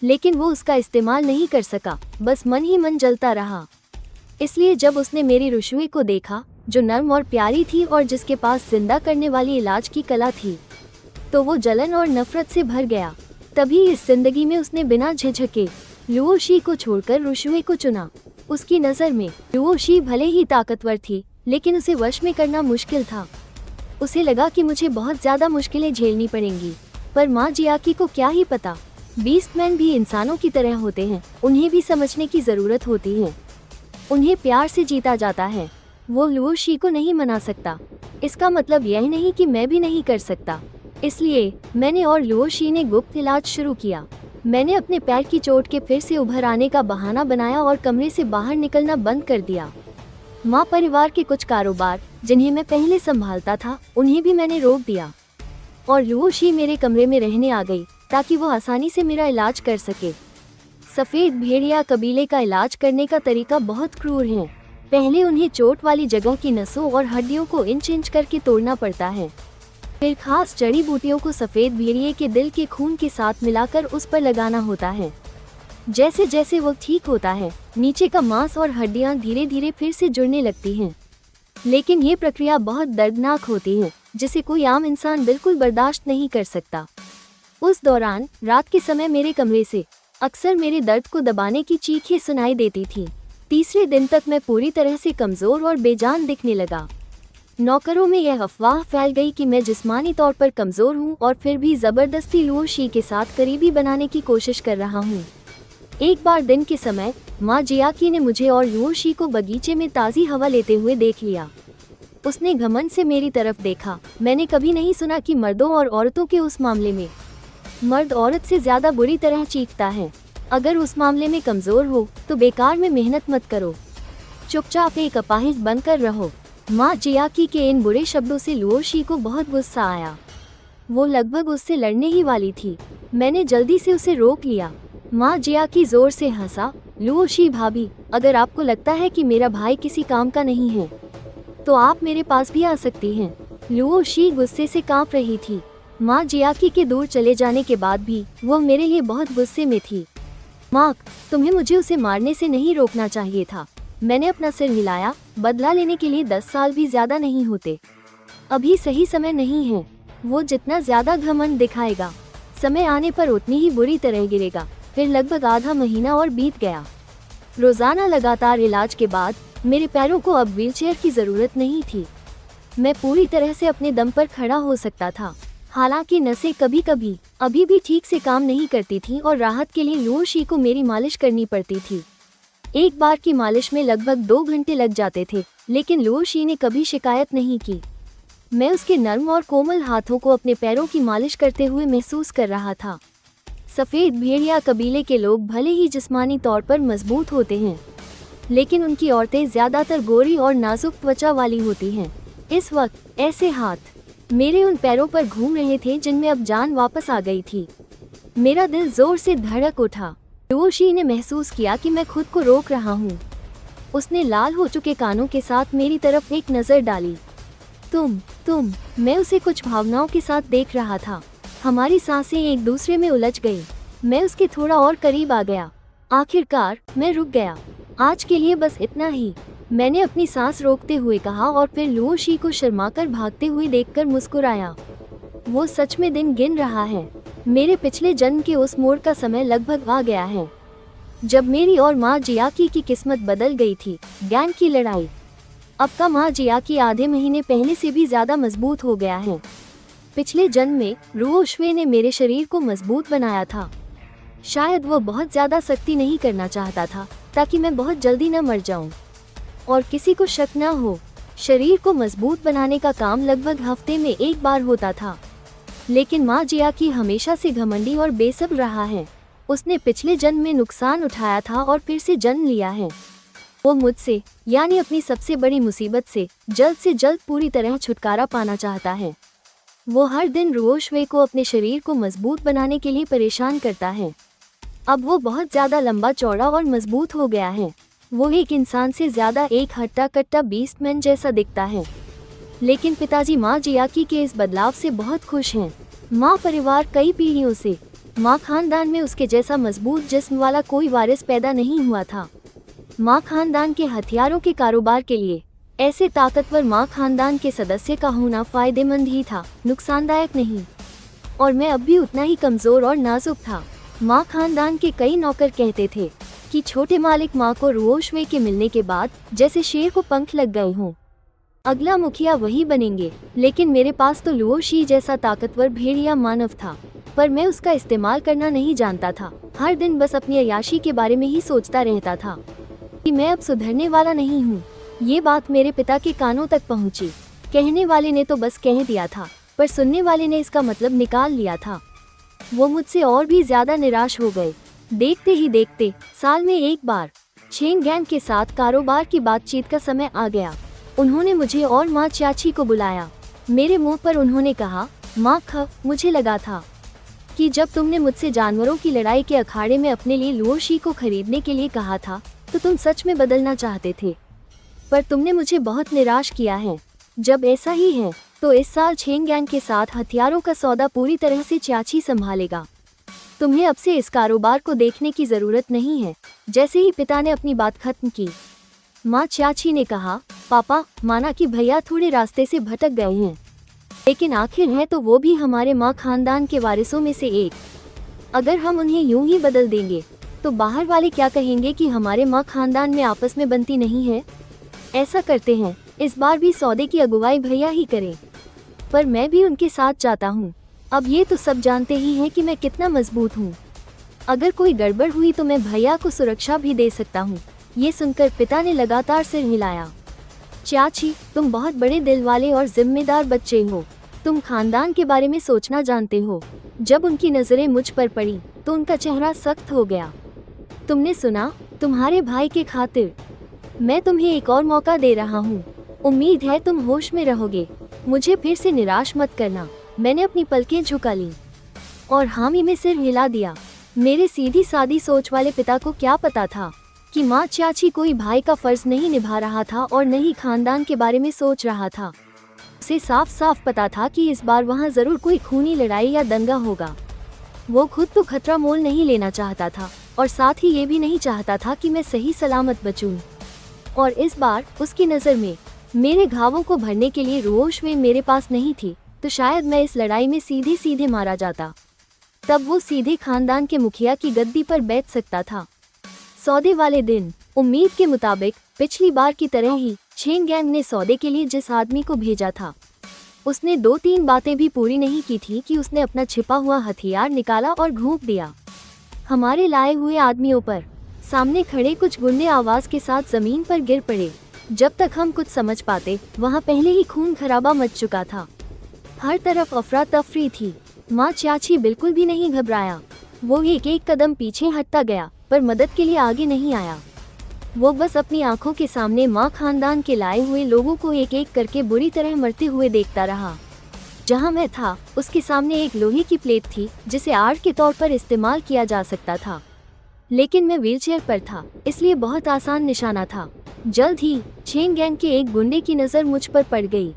लेकिन वो उसका इस्तेमाल नहीं कर सका। बस मन ही मन जलता रहा। इसलिए जब उसने मेरी रुशुए को देखा, जो नर्म और प्यारी थी और जिसके पास जिंदा करने वाली इलाज की कला थी, तो वो जलन और नफरत से भर गया। तभी इस जिंदगी में उसने बिना झिझके लुओ शी को छोड़कर रुशुए को चुना। उसकी नज़र में लुओ शी भले ही ताकतवर थी, लेकिन उसे वश में करना मुश्किल था। उसे लगा कि मुझे बहुत ज़्यादा मुश्किलें झेलनी पड़ेंगी, पर माँ जियाकी को क्या ही पता, बीस्टमैन भी इंसानों की तरह होते हैं, उन्हें भी समझने की ज़रूरत होती है। उन्हें प्यार से जीता जाता है। वो लुओ शी को नहीं मना सकता, इसका मतलब यह नहीं कि मैं भी नहीं कर सकता। इसलिए मैंने और लुओ शी ने गुप्त इलाज शुरू किया। मैंने अपने पैर की चोट के फिर से उभर आने का बहाना बनाया और कमरे से बाहर निकलना बंद कर दिया। माँ परिवार के कुछ कारोबार जिन्हें मैं पहले संभालता था, उन्हें भी मैंने रोक दिया और लुओ शी मेरे कमरे में रहने आ गई ताकि वो आसानी से मेरा इलाज कर सके। सफ़ेद भेड़िया कबीले का इलाज करने का तरीका बहुत क्रूर है। पहले उन्हें चोट वाली जगह की नसों और हड्डियों को इंच इंच करके तोड़ना पड़ता है। फिर खास जड़ी बूटियों को सफ़ेद भेड़िए के दिल के खून के साथ मिलाकर उस पर लगाना होता है। जैसे जैसे वो ठीक होता है, नीचे का मांस और हड्डियां धीरे धीरे फिर से जुड़ने लगती हैं। लेकिन ये प्रक्रिया बहुत दर्दनाक होती है, जिसे कोई आम इंसान बिल्कुल बर्दाश्त नहीं कर सकता। उस दौरान रात के समय मेरे कमरे से अक्सर मेरे दर्द को दबाने की चीखें सुनाई देती थी। तीसरे दिन तक मैं पूरी तरह से कमज़ोर और बेजान दिखने लगा। नौकरों में यह अफवाह फैल गई कि मैं जिस्मानी तौर पर कमज़ोर हूँ और फिर भी ज़बरदस्ती लुओ शी के साथ करीबी बनाने की कोशिश कर रहा हूँ। एक बार दिन के समय माँ जियाकी ने मुझे और लुओ शी को बगीचे में ताज़ी हवा लेते हुए देख लिया। उसने घमंड से मेरी तरफ देखा। मैंने कभी नहीं सुना कि मर्दों और औरतों के उस मामले में मर्द औरत से ज़्यादा बुरी तरह चीखता है। अगर उस मामले में कमज़ोर हो तो बेकार में मेहनत मत करो, चुपचाप एक अपाहिज बनकर रहो। माँ जियाकी के इन बुरे शब्दों से लुओ शी को बहुत गुस्सा आया। वो लगभग उससे लड़ने ही वाली थी। मैंने जल्दी से उसे रोक लिया। माँ जियाकी जोर से हंसा। लुओ शी भाभी, अगर आपको लगता है कि मेरा भाई किसी काम का नहीं है तो आप मेरे पास भी आ सकती हैं। लुओ शी गुस्से से कांप रही थी। माँ जियाकी के दूर चले जाने के बाद भी वो मेरे लिए बहुत गुस्से में थी। माँ, तुम्हें मुझे उसे मारने से नहीं रोकना चाहिए था। मैंने अपना सिर हिलाया। बदला लेने के लिए 10 साल भी ज्यादा नहीं होते। अभी सही समय नहीं है। वो जितना ज्यादा घमंड दिखाएगा, समय आने पर उतनी ही बुरी तरह गिरेगा। फिर लगभग आधा महीना और बीत गया। रोजाना लगातार इलाज के बाद मेरे पैरों को अब व्हीलचेयर की जरूरत नहीं थी। मैं पूरी तरह से अपने दम पर खड़ा हो सकता था। हालांकि नसें कभी कभी अभी भी ठीक से काम नहीं करती थीं और राहत के लिए लुओ शी को मेरी मालिश करनी पड़ती थी। एक बार की मालिश में लगभग 2 घंटे लग जाते थे, लेकिन लुओ शी ने कभी शिकायत नहीं की। मैं उसके नर्म और कोमल हाथों को अपने पैरों की मालिश करते हुए महसूस कर रहा था। सफ़ेद भेड़िया कबीले के लोग भले ही जिस्मानी तौर पर मजबूत होते हैं, लेकिन उनकी औरतें ज़्यादातर गोरी और नाजुक त्वचा वाली होती हैं। इस वक्त ऐसे हाथ मेरे उन पैरों पर घूम रहे थे जिनमें अब जान वापस आ गई थी। मेरा दिल जोर से धड़क उठा। लुओ शी ने महसूस किया कि मैं खुद को रोक रहा हूँ। उसने लाल हो चुके कानों के साथ मेरी तरफ एक नज़र डाली। तुम मैं उसे कुछ भावनाओं के साथ देख रहा था। हमारी सांसें एक दूसरे में उलझ गई। मैं उसके थोड़ा और करीब आ गया। आखिरकार मैं रुक गया। आज के लिए बस इतना ही, मैंने अपनी सांस रोकते हुए कहा और फिर लुओ शी को शर्माकर भागते हुए देखकर मुस्कुराया। वो सच में दिन गिन रहा है। मेरे पिछले जन्म के उस मोड़ का समय लगभग आ गया है जब मेरी और माँ जियाकी की किस्मत बदल गई थी। गैंग की लड़ाई। अब का माँ जियाकी आधे महीने पहले से भी ज्यादा मजबूत हो गया है। पिछले जन्म में लुओ शुए ने मेरे शरीर को मजबूत बनाया था। शायद वो बहुत ज्यादा सख्ती नहीं करना चाहता था ताकि मैं बहुत जल्दी न मर जाऊं और किसी को शक न हो। शरीर को मजबूत बनाने का काम लगभग हफ्ते में एक बार होता था, लेकिन माँ जियाकी हमेशा से घमंडी और बेसब्र रहा है। उसने पिछले जन्म में नुकसान उठाया था और फिर से जन्म लिया है। वो मुझसे, यानी अपनी सबसे बड़ी मुसीबत से जल्द पूरी तरह छुटकारा पाना चाहता है। वो हर दिन लुओ शुए को अपने शरीर को मजबूत बनाने के लिए परेशान करता है। अब वो बहुत ज़्यादा लंबा चौड़ा और मजबूत हो गया है। वो एक इंसान से ज़्यादा एक हट्टा कट्टा बीस्टमैन जैसा दिखता है। लेकिन पिताजी माँ जियाकी के इस बदलाव से बहुत खुश हैं। माँ परिवार कई पीढ़ियों से, माँ खानदान में उसके जैसा मजबूत जिस्म वाला कोई वारिस पैदा नहीं हुआ था। माँ खानदान के हथियारों के कारोबार के लिए ऐसे ताकतवर माँ खानदान के सदस्य का होना फायदेमंद ही था, नुकसानदायक नहीं। और मैं अब भी उतना ही कमजोर और नाजुक था। माँ खानदान के कई नौकर कहते थे कि छोटे मालिक माँ को रुओशवे के मिलने के बाद जैसे शेर को पंख लग गए हों। अगला मुखिया वही बनेंगे, लेकिन मेरे पास तो लुओशी जैसा ताकतवर भेड़िया मानव था, पर मैं उसका इस्तेमाल करना नहीं जानता था। हर दिन बस अपनी अय्याशी के बारे में ही सोचता रहता था कि मैं अब सुधरने वाला नहीं हूँ। ये बात मेरे पिता के कानों तक पहुँची। कहने वाले ने तो बस कह दिया था, पर सुनने वाले ने इसका मतलब निकाल लिया था। वो मुझसे और भी ज्यादा निराश हो गए। देखते ही देखते साल में एक बार चेंग गैंग के साथ कारोबार की बातचीत का समय आ गया। उन्होंने मुझे और माँ चाची को बुलाया। मेरे मुंह पर उन्होंने कहा, माँ मुझे लगा था कि जब तुमने मुझसे जानवरों की लड़ाई के अखाड़े में अपने लिए लुओशी को खरीदने के लिए कहा था तो तुम सच में बदलना चाहते थे, पर तुमने मुझे बहुत निराश किया है। जब ऐसा ही है तो इस साल चेंग गैंग के साथ हथियारों का सौदा पूरी तरह से चाची संभालेगा। तुम्हें अब से इस कारोबार को देखने की जरूरत नहीं है। जैसे ही पिता ने अपनी बात खत्म की, माँ चाची ने कहा, पापा, माना कि भैया थोड़े रास्ते से भटक गए हैं, लेकिन आखिर है तो वो भी हमारे माँ खानदान के वारिसों में से एक। अगर हम उन्हें यूं ही बदल देंगे तो बाहर वाले क्या कहेंगे कि हमारे माँ खानदान में आपस में बनती नहीं है। ऐसा करते हैं, इस बार भी सौदे की अगुवाई भैया ही करें, पर मैं भी उनके साथ जाता हूँ। अब ये तो सब जानते ही हैं कि मैं कितना मजबूत हूँ। अगर कोई गड़बड़ हुई तो मैं भैया को सुरक्षा भी दे सकता हूँ। ये सुनकर पिता ने लगातार सिर हिलाया। चाची, तुम बहुत बड़े दिल वाले और जिम्मेदार बच्चे हो। तुम खानदान के बारे में सोचना जानते हो। जब उनकी नजरें मुझ पर पड़ी तो उनका चेहरा सख्त हो गया। तुमने सुना, तुम्हारे भाई के खातिर मैं तुम्हें एक और मौका दे रहा हूँ। उम्मीद है तुम होश में रहोगे। मुझे फिर से निराश मत करना। मैंने अपनी पलकें झुका लीं और हामी में सिर हिला दिया। मेरे सीधी सादी सोच वाले पिता को क्या पता था कि माँ चाची कोई भाई का फर्ज नहीं निभा रहा था और न ही खानदान के बारे में सोच रहा था। उसे साफ साफ पता था कि इस बार वहाँ जरूर कोई खूनी लड़ाई या दंगा होगा। वो खुद तो खतरा मोल नहीं लेना चाहता था और साथ ही ये भी नहीं चाहता था कि मैं सही सलामत बचूं। और इस बार उसकी नज़र में मेरे घावों को भरने के लिए रुओशवे मेरे पास नहीं थी, तो शायद मैं इस लड़ाई में सीधे सीधे मारा जाता। तब वो सीधे खानदान के मुखिया की गद्दी पर बैठ सकता था। सौदे वाले दिन उम्मीद के मुताबिक पिछली बार की तरह ही चेंग गैंग ने सौदे के लिए जिस आदमी को भेजा था, उसने 2-3 बातें भी पूरी नहीं की थी कि उसने अपना छिपा हुआ हथियार निकाला और घूंप दिया हमारे लाए हुए आदमियों पर। सामने खड़े कुछ गुंडे आवाज के साथ जमीन पर गिर पड़े। जब तक हम कुछ समझ पाते वहाँ पहले ही खून खराबा मच चुका था। हर तरफ अफरा तफरी थी। माँ चाची बिल्कुल भी नहीं घबराया। वो एक एक कदम पीछे हटता गया, पर मदद के लिए आगे नहीं आया। वो बस अपनी आंखों के सामने माँ खानदान के लाए हुए लोगों को एक एक करके बुरी तरह मरते हुए देखता रहा। जहाँ मैं था उसके सामने एक लोहे की प्लेट थी जिसे आड़ के तौर पर इस्तेमाल किया जा सकता था, लेकिन मैं व्हीलचेयर पर था, इसलिए बहुत आसान निशाना था। जल्द ही चेंग गैंग के एक गुंडे की नज़र मुझ पर पड़ गई।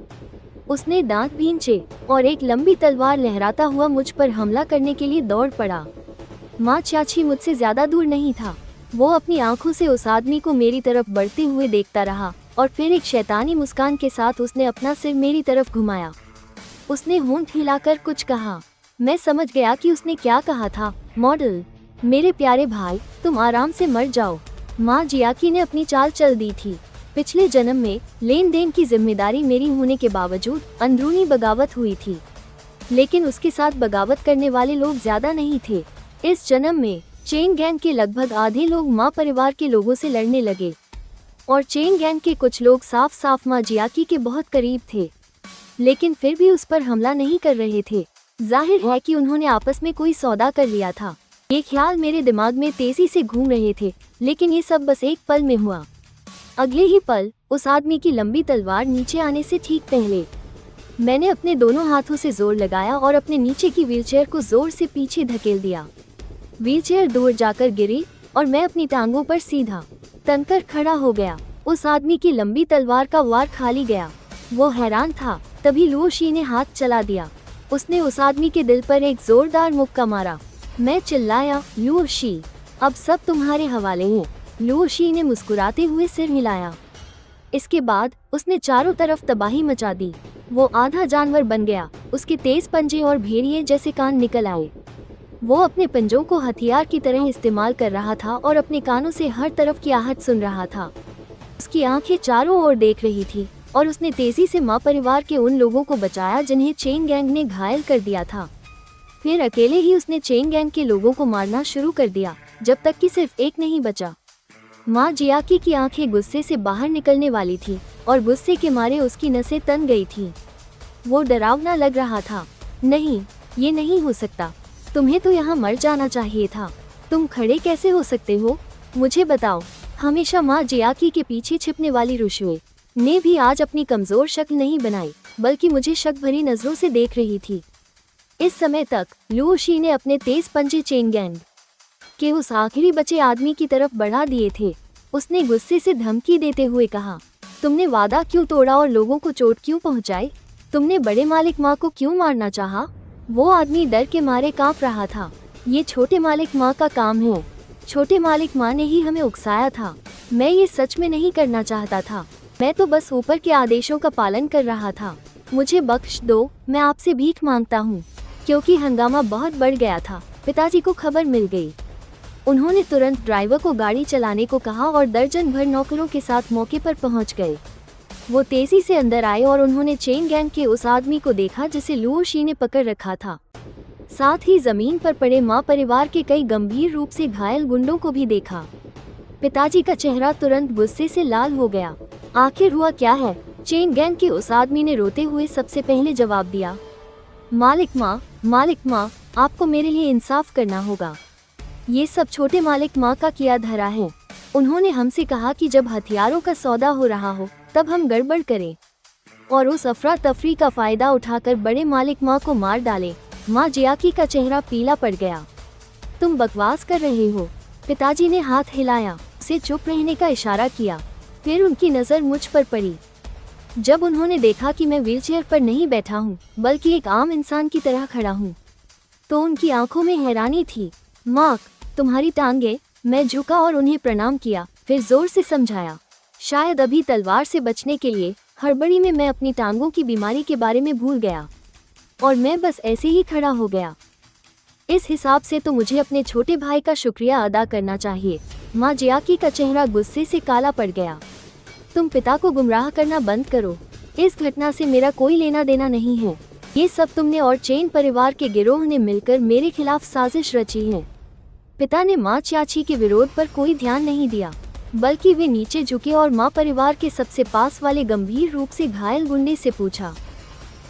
उसने दांत भींचे और एक लंबी तलवार लहराता हुआ मुझ पर हमला करने के लिए दौड़ पड़ा। माँ चाची मुझसे ज्यादा दूर नहीं था। वो अपनी आंखों से उस आदमी को मेरी तरफ बढ़ते हुए देखता रहा और फिर एक शैतानी मुस्कान के साथ उसने अपना सिर मेरी तरफ घुमाया। उसने होंठ हिलाकर कुछ कहा। मैं समझ गया कि उसने क्या कहा था। मॉडल, मेरे प्यारे भाई, तुम आराम से मर जाओ। माँ जियाकी ने अपनी चाल चल दी थी। पिछले जन्म में लेन देन की जिम्मेदारी मेरी होने के बावजूद अंदरूनी बगावत हुई थी, लेकिन उसके साथ बगावत करने वाले लोग ज्यादा नहीं थे। इस जन्म में चेंग गैंग के लगभग आधे लोग माँ परिवार के लोगों से लड़ने लगे और चेंग गैंग के कुछ लोग साफ साफ माँ जियाकी के बहुत करीब थे, लेकिन फिर भी उस पर हमला नहीं कर रहे थे। जाहिर है कि उन्होंने आपस में कोई सौदा कर लिया था। ये ख्याल मेरे दिमाग में तेजी से घूम रहे थे, लेकिन ये सब बस एक पल में हुआ। अगले ही पल उस आदमी की लंबी तलवार नीचे आने से ठीक पहले मैंने अपने दोनों हाथों से जोर लगाया और अपने नीचे की व्हीलचेयर को जोर से पीछे धकेल दिया। व्हीलचेयर दूर जाकर गिरी और मैं अपनी टांगों पर सीधा तनकर खड़ा हो गया। उस आदमी की लंबी तलवार का वार खाली गया। वो हैरान था। तभी लुओशी ने हाथ चला दिया। उसने उस आदमी के दिल पर एक जोरदार मुक्का मारा। मैं चिल्लाया, लुओशी, अब सब तुम्हारे हवाले हैं। लुओशी ने मुस्कुराते हुए सिर हिलाया। इसके बाद उसने चारों तरफ तबाही मचा दी। वो आधा जानवर बन गया। उसके तेज पंजे और भेड़िए जैसे कान निकल आए। वो अपने पंजों को हथियार की तरह इस्तेमाल कर रहा था और अपने कानों से हर तरफ की आहट सुन रहा था। उसकी आंखें चारों ओर देख रही थी और उसने तेजी से माँ परिवार के उन लोगों को बचाया जिन्हें चेन गैंग ने घायल कर दिया था। फिर अकेले ही उसने चेन गैंग के लोगों को मारना शुरू कर दिया, जब तक कि सिर्फ एक नहीं बचा। माँ जियाकी की आंखें गुस्से से बाहर निकलने वाली थी और गुस्से के मारे उसकी नसें तन गई थी। वो डरावना लग रहा था। नहीं, ये नहीं हो सकता। तुम्हें तो यहाँ मर जाना चाहिए था। तुम खड़े कैसे हो सकते हो? मुझे बताओ। हमेशा माँ जियाकी के पीछे छिपने वाली रुशुए ने भी आज अपनी कमजोर शक्ल नहीं बनाई, बल्कि मुझे शक भरी नजरों से देख रही थी। इस समय तक लुओशी ने अपने तेज पंजे चेन गैंग के उस आखिरी बचे आदमी की तरफ बढ़ा दिए थे। उसने गुस्से से धमकी देते हुए कहा, तुमने वादा क्यों तोड़ा और लोगों को चोट क्यों पहुंचाई? तुमने बड़े मालिक माँ को क्यों मारना चाहा? वो आदमी डर के मारे कांप रहा था। ये छोटे मालिक माँ का काम है। छोटे मालिक माँ ने ही हमें उकसाया था। मैं ये सच में नहीं करना चाहता था। मैं तो बस ऊपर के आदेशों का पालन कर रहा था। मुझे बख्श दो, मैं आपसे भीख मांगता हूँ। क्योंकि हंगामा बहुत बढ़ गया था, पिताजी को खबर मिल गई। उन्होंने तुरंत ड्राइवर को गाड़ी चलाने को कहा और दर्जन भर नौकरों के साथ मौके पर पहुंच गए। वो तेजी से अंदर आए और उन्होंने चेन गैंग के उस आदमी को देखा जिसे लुओशी ने पकड़ रखा था। साथ ही जमीन पर पड़े माँ परिवार के कई गंभीर रूप से घायल गुंडों को भी देखा। पिताजी का चेहरा तुरंत गुस्से से लाल हो गया। आखिर हुआ क्या है? चेन गैंग के उस आदमी ने रोते हुए सबसे पहले जवाब दिया, मालिक माँ, आपको मेरे लिए इंसाफ करना होगा। ये सब छोटे मालिक माँ का किया धरा है। उन्होंने हमसे कहा कि जब हथियारों का सौदा हो रहा हो तब हम गड़बड़ करें और उस अफरा तफरी का फायदा उठाकर बड़े मालिक माँ को मार डालें। माँ जियाकी का चेहरा पीला पड़ गया। तुम बकवास कर रहे हो। पिताजी ने हाथ हिलाया, उसे चुप रहने का इशारा किया। फिर उनकी नज़र मुझ पर पड़ी। जब उन्होंने देखा कि मैं व्हीलचेयर पर नहीं बैठा हूँ बल्कि एक आम इंसान की तरह खड़ा हूँ, तो उनकी आंखों में हैरानी थी। माँ, तुम्हारी टांगे। मैं झुका और उन्हें प्रणाम किया, फिर जोर से समझाया। शायद अभी तलवार से बचने के लिए हड़बड़ी में मैं अपनी टांगों की बीमारी के बारे में भूल गया और मैं बस ऐसे ही खड़ा हो गया। इस हिसाब से तो मुझे अपने छोटे भाई का शुक्रिया अदा करना चाहिए। माँ जियाकी का चेहरा गुस्से से काला पड़ गया। तुम पिता को गुमराह करना बंद करो। इस घटना से मेरा कोई लेना देना नहीं है। ये सब तुमने और चेन परिवार के गिरोह ने मिलकर मेरे खिलाफ साजिश रची है। पिता ने माँ चाची के विरोध पर कोई ध्यान नहीं दिया, बल्कि वे नीचे झुके और माँ परिवार के सबसे पास वाले गंभीर रूप से घायल गुंडे से पूछा,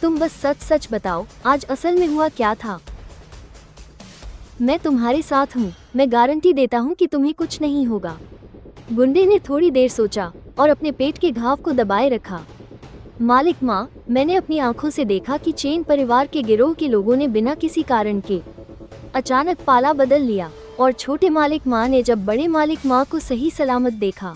तुम बस सच सच बताओ, आज असल में हुआ क्या था? मैं तुम्हारे साथ हूँ। मैं गारंटी देता हूँ कि तुम्हें कुछ नहीं होगा। गुंडे ने थोड़ी देर सोचा और अपने पेट के घाव को दबाए रखा। मालिक माँ, मैंने अपनी आंखों से देखा कि चेन परिवार के गिरोह के लोगों ने बिना किसी कारण के अचानक पाला बदल लिया और छोटे मालिक माँ ने जब बड़े मालिक माँ को सही सलामत देखा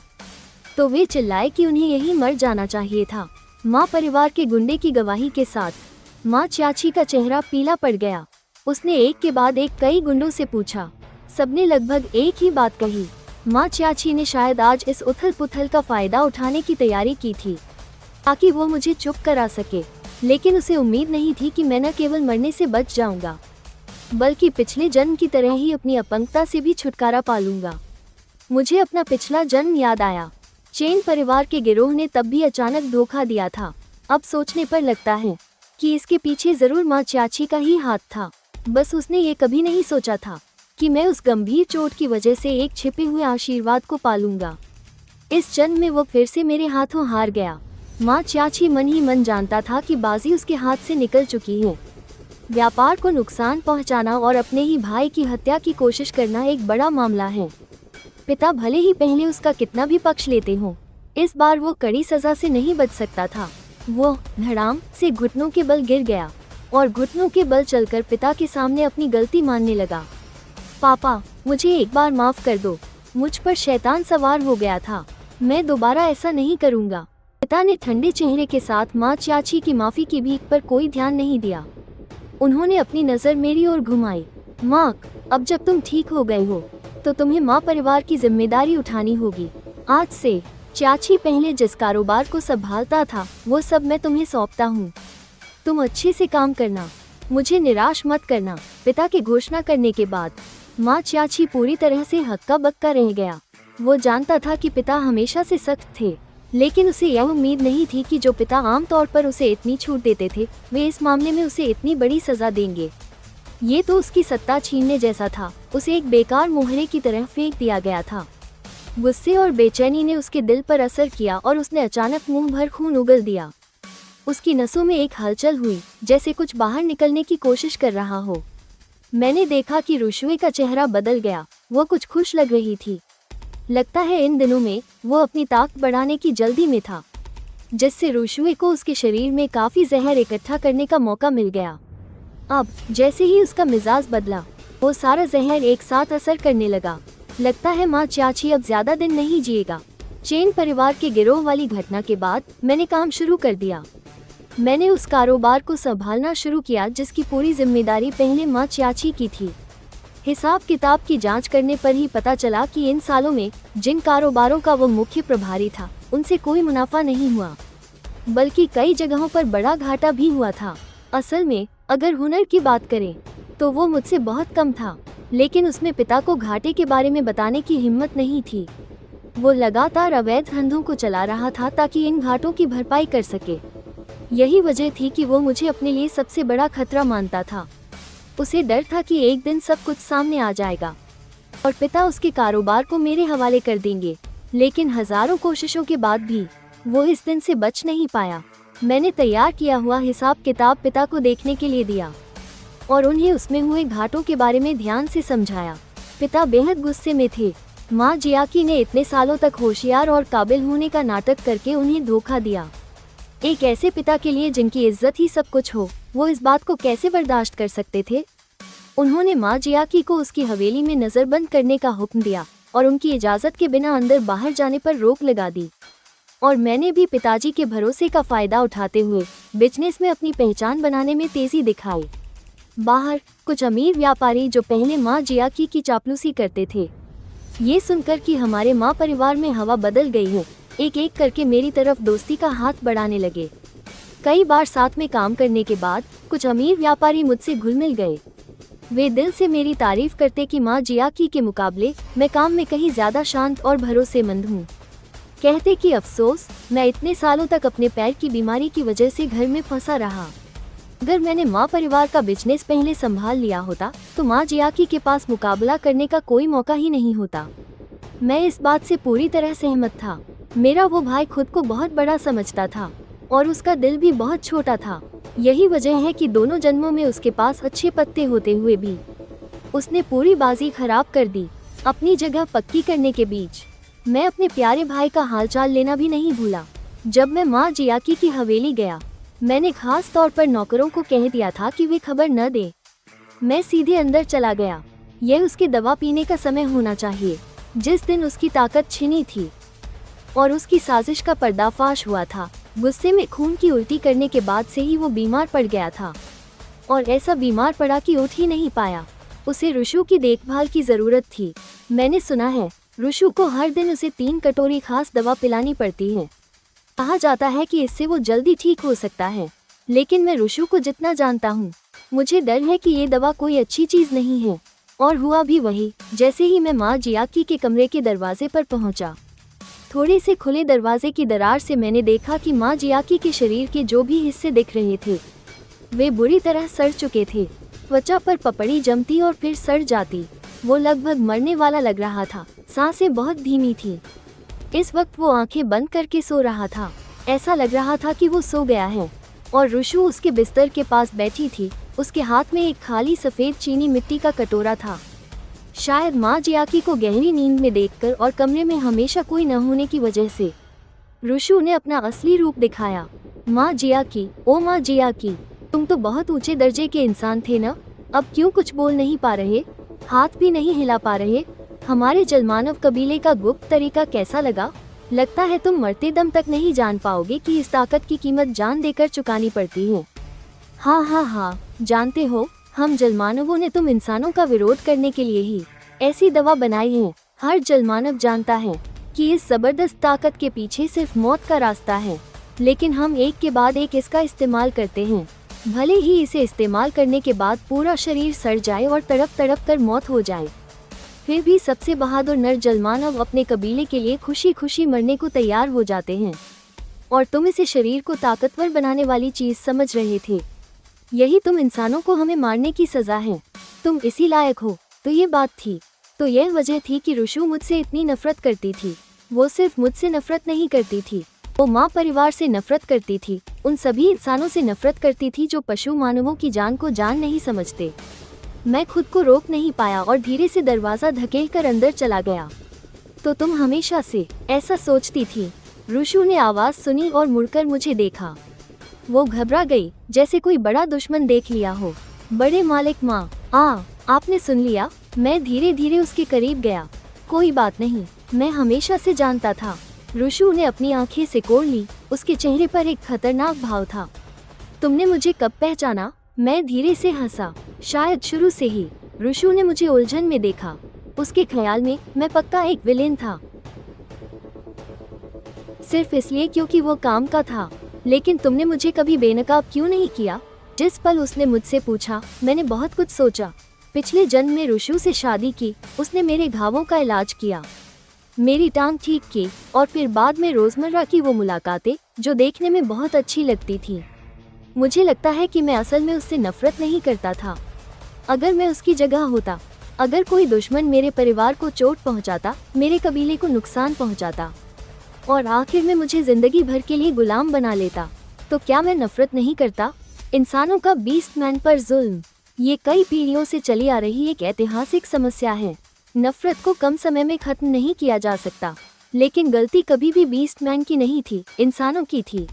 तो वे चिल्लाए कि उन्हें यहीं मर जाना चाहिए था। माँ परिवार के गुंडे की गवाही के साथ माँ चाची का चेहरा पीला पड़ गया। उसने एक के बाद एक कई गुंडों से पूछा। सबने लगभग एक ही बात कही। माँ चाची ने शायद आज इस उथल पुथल का फायदा उठाने की तैयारी की थी ताकि वो मुझे चुप करा सके, लेकिन उसे उम्मीद नहीं थी कि मैं न केवल मरने से बच जाऊंगा बल्कि पिछले जन्म की तरह ही अपनी अपंगता से भी छुटकारा पा लूंगा। मुझे अपना पिछला जन्म याद आया। चेन परिवार के गिरोह ने तब भी अचानक धोखा दिया था। अब सोचने पर लगता है कि इसके पीछे जरूर माँ चाची का ही हाथ था। बस उसने ये कभी नहीं सोचा था कि मैं उस गंभीर चोट की वजह से एक छिपे हुए आशीर्वाद को पालूंगा। इस जन्म में वो फिर से मेरे हाथों हार गया। माँ चाची मन ही मन जानता था कि बाजी उसके हाथ से निकल चुकी है। व्यापार को नुकसान पहुंचाना और अपने ही भाई की हत्या की कोशिश करना एक बड़ा मामला है। पिता भले ही पहले उसका कितना भी पक्ष लेते हों, इस बार वो कड़ी सजा से नहीं बच सकता था। वो धड़ाम से घुटनों के बल गिर गया और घुटनों के बल चलकर पिता के सामने अपनी गलती मानने लगा। पापा, मुझे एक बार माफ कर दो। मुझ पर शैतान सवार हो गया था। मैं दोबारा ऐसा नहीं करूँगा। पिता ने ठंडे चेहरे के साथ माँ चाची की माफी की भीख पर कोई ध्यान नहीं दिया। उन्होंने अपनी नज़र मेरी ओर घुमाई। माँ, अब जब तुम ठीक हो गए हो तो तुम्हें माँ परिवार की जिम्मेदारी उठानी होगी। आज से चाची पहले जिस कारोबार को संभालता था वो सब मैं तुम्हें सौंपता हूँ। तुम अच्छे से काम करना, मुझे निराश मत करना। पिता के घोषणा करने के बाद माँ चाची पूरी तरह से हक्का बक्का रह गया। वो जानता था कि पिता हमेशा से सख्त थे, लेकिन उसे यह उम्मीद नहीं थी कि जो पिता आमतौर पर उसे इतनी छूट देते थे, वे इस मामले में उसे इतनी बड़ी सजा देंगे। ये तो उसकी सत्ता छीनने जैसा था। उसे एक बेकार मोहरे की तरह फेंक दिया गया था। गुस्से और बेचैनी ने उसके दिल पर असर किया और उसने अचानक मुंह भर खून उगल दिया। उसकी नसों में एक हलचल हुई, जैसे कुछ बाहर निकलने की कोशिश कर रहा हो। मैंने देखा कि रुशुए का चेहरा बदल गया। वो कुछ खुश लग रही थी। लगता है इन दिनों में वो अपनी ताकत बढ़ाने की जल्दी में था, जिससे रुशुए को उसके शरीर में काफी जहर इकट्ठा करने का मौका मिल गया। अब जैसे ही उसका मिजाज बदला, वो सारा जहर एक साथ असर करने लगा। लगता है माँ चाची अब ज्यादा दिन नहीं जिएगा। चेन परिवार के गिरोह वाली घटना के बाद मैंने काम शुरू कर दिया। मैंने उस कारोबार को संभालना शुरू किया जिसकी पूरी जिम्मेदारी पहले माँ चाची की थी। हिसाब किताब की जांच करने पर ही पता चला कि इन सालों में जिन कारोबारों का वो मुख्य प्रभारी था, उनसे कोई मुनाफा नहीं हुआ, बल्कि कई जगहों पर बड़ा घाटा भी हुआ था। असल में अगर हुनर की बात करें तो वो मुझसे बहुत कम था, लेकिन उसमें पिता को घाटे के बारे में बताने की हिम्मत नहीं थी। वो लगातार अवैध धंधों को चला रहा था ताकि इन घाटों की भरपाई कर सके। यही वजह थी कि वो मुझे अपने लिए सबसे बड़ा खतरा मानता था। उसे डर था कि एक दिन सब कुछ सामने आ जाएगा और पिता उसके कारोबार को मेरे हवाले कर देंगे। लेकिन हजारों कोशिशों के बाद भी वो इस दिन से बच नहीं पाया। मैंने तैयार किया हुआ हिसाब किताब पिता को देखने के लिए दिया और उन्हें उसमें हुए घाटों के बारे में ध्यान से समझाया। पिता बेहद गुस्से में थे। माँ जियाकी ने इतने सालों तक होशियार और काबिल होने का नाटक करके उन्हें धोखा दिया। एक ऐसे पिता के लिए जिनकी इज्जत ही सब कुछ हो, वो इस बात को कैसे बर्दाश्त कर सकते थे। उन्होंने माँ जियाकी को उसकी हवेली में नजरबंद करने का हुक्म दिया और उनकी इजाजत के बिना अंदर बाहर जाने पर रोक लगा दी। और मैंने भी पिताजी के भरोसे का फायदा उठाते हुए बिजनेस में अपनी पहचान बनाने में तेजी दिखाई। बाहर कुछ अमीर व्यापारी जो पहले माँ जियाकी की चापलूसी करते थे, ये सुनकर कि हमारे माँ परिवार में हवा बदल गई है, एक एक करके मेरी तरफ दोस्ती का हाथ बढ़ाने लगे। कई बार साथ में काम करने के बाद कुछ अमीर व्यापारी मुझसे घुल मिल गए। वे दिल से मेरी तारीफ करते कि माँ जियाकी के मुकाबले मैं काम में कहीं ज्यादा शांत और भरोसेमंद हूँ। कहते कि अफसोस, मैं इतने सालों तक अपने पैर की बीमारी की वजह से घर में फंसा रहा। अगर मैंने माँ परिवार का बिजनेस पहले संभाल लिया होता तो माँ जियाकी के पास मुकाबला करने का कोई मौका ही नहीं होता। मैं इस बात से पूरी तरह सहमत था। मेरा वो भाई खुद को बहुत बड़ा समझता था और उसका दिल भी बहुत छोटा था। यही वजह है कि दोनों जन्मों में उसके पास अच्छे पत्ते होते हुए भी उसने पूरी बाजी खराब कर दी। अपनी जगह पक्की करने के बीच मैं अपने प्यारे भाई का हालचाल लेना भी नहीं भूला। जब मैं माँ जियाकी की हवेली गया, मैंने खास तौर पर नौकरों को कह दिया था कि वे खबर न दें। मैं सीधे अंदर चला गया। यह उसके दवा पीने का समय होना चाहिए जिस दिन उसकी ताकत छिनी थी और उसकी साजिश का पर्दाफाश हुआ था। गुस्से में खून की उल्टी करने के बाद से ही वो बीमार पड़ गया था और ऐसा बीमार पड़ा कि उठ ही नहीं पाया। उसे रुशु की देखभाल की जरूरत थी। मैंने सुना है रुशु को हर दिन उसे 3 कटोरी खास दवा पिलानी पड़ती है। कहा जाता है कि इससे वो जल्दी ठीक हो सकता है, लेकिन मैं रुशु को जितना जानता हूँ, मुझे डर है कि ये दवा कोई अच्छी चीज नहीं है। और हुआ भी वही। जैसे ही मैं माँ जियाकी के कमरे के दरवाजे पर पहुंचा, थोड़े से खुले दरवाजे की दरार से मैंने देखा कि माँ जियाकी के शरीर के जो भी हिस्से दिख रहे थे वे बुरी तरह सड़ चुके थे। त्वचा पर पपड़ी जमती और फिर सड़ जाती। वो लगभग मरने वाला लग रहा था। सांसें बहुत धीमी थी। इस वक्त वो आंखें बंद करके सो रहा था। ऐसा लग रहा था कि वो सो गया है और रुशु उसके बिस्तर के पास बैठी थी। उसके हाथ में एक खाली सफेद चीनी मिट्टी का कटोरा था। शायद माँ जियाकी को गहरी नींद में देखकर और कमरे में हमेशा कोई न होने की वजह से रुशु ने अपना असली रूप दिखाया। माँ जियाकी, ओ माँ जियाकी, तुम तो बहुत ऊंचे दर्जे के इंसान थे ना। अब क्यों कुछ बोल नहीं पा रहे, हाथ भी नहीं हिला पा रहे। हमारे जलमानव कबीले का गुप्त तरीका कैसा लगा? लगता है तुम मरते दम तक नहीं जान पाओगे कि इस ताकत की कीमत जान देकर चुकानी पड़ती है। हाँ, जानते हो, हम जलमानवों ने तुम इंसानों का विरोध करने के लिए ही ऐसी दवा बनाई है। हर जलमानव जानता है कि इस जबरदस्त ताकत के पीछे सिर्फ मौत का रास्ता है, लेकिन हम एक के बाद एक इसका इस्तेमाल करते हैं। भले ही इसे इस्तेमाल करने के बाद पूरा शरीर सड़ जाए और तड़प तड़प कर मौत हो जाए, फिर भी सबसे बहादुर नर जलमानव अपने कबीले के लिए खुशी खुशी मरने को तैयार हो जाते हैं। और तुम इसे शरीर को ताकतवर बनाने वाली चीज समझ रहे थे। यही तुम इंसानों को हमें मारने की सजा है। तुम इसी लायक हो। तो ये बात थी। तो यह वजह थी कि रुशु मुझसे इतनी नफरत करती थी। वो सिर्फ मुझसे नफरत नहीं करती थी, वो माँ परिवार से नफरत करती थी, उन सभी इंसानों से नफरत करती थी जो पशु मानवों की जान को जान नहीं समझते। मैं खुद को रोक नहीं पाया और धीरे से दरवाजा धकेलकर अंदर चला गया। तो तुम हमेशा से ऐसा सोचती थी? रुशु ने आवाज सुनी और मुड़कर मुझे देखा। वो घबरा गई, जैसे कोई बड़ा दुश्मन देख लिया हो। बड़े मालिक माँ, आपने सुन लिया? मैं धीरे धीरे उसके करीब गया। कोई बात नहीं, मैं हमेशा से जानता था। रुशु ने अपनी आंखें सिकोड़ ली, उसके चेहरे पर एक खतरनाक भाव था। तुमने मुझे कब पहचाना? मैं धीरे से हंसा। शायद शुरू से ही। रुशु ने मुझे उलझन में देखा। उसके ख्याल में मैं पक्का एक विलेन था, सिर्फ इसलिए क्योंकि वो काम का था। लेकिन तुमने मुझे कभी बेनकाब क्यों नहीं किया? जिस पल उसने मुझसे पूछा, मैंने बहुत कुछ सोचा। पिछले जन्म में रुशु से शादी की, उसने मेरे घावों का इलाज किया, मेरी टांग ठीक की, और फिर बाद में रोजमर्रा की वो मुलाकातें जो देखने में बहुत अच्छी लगती थी। मुझे लगता है कि मैं असल में उससे नफरत नहीं करता था। अगर मैं उसकी जगह होता, अगर कोई दुश्मन मेरे परिवार को चोट पहुंचाता, मेरे कबीले को नुकसान पहुंचाता और आखिर में मुझे जिंदगी भर के लिए गुलाम बना लेता, तो क्या मैं नफरत नहीं करता? इंसानों का बीस्टमैन पर जुल्म, ये कई पीढ़ियों से चली आ रही एक ऐतिहासिक समस्या है। नफरत को कम समय में खत्म नहीं किया जा सकता, लेकिन गलती कभी भी बीस्टमैन की नहीं थी, इंसानों की थी।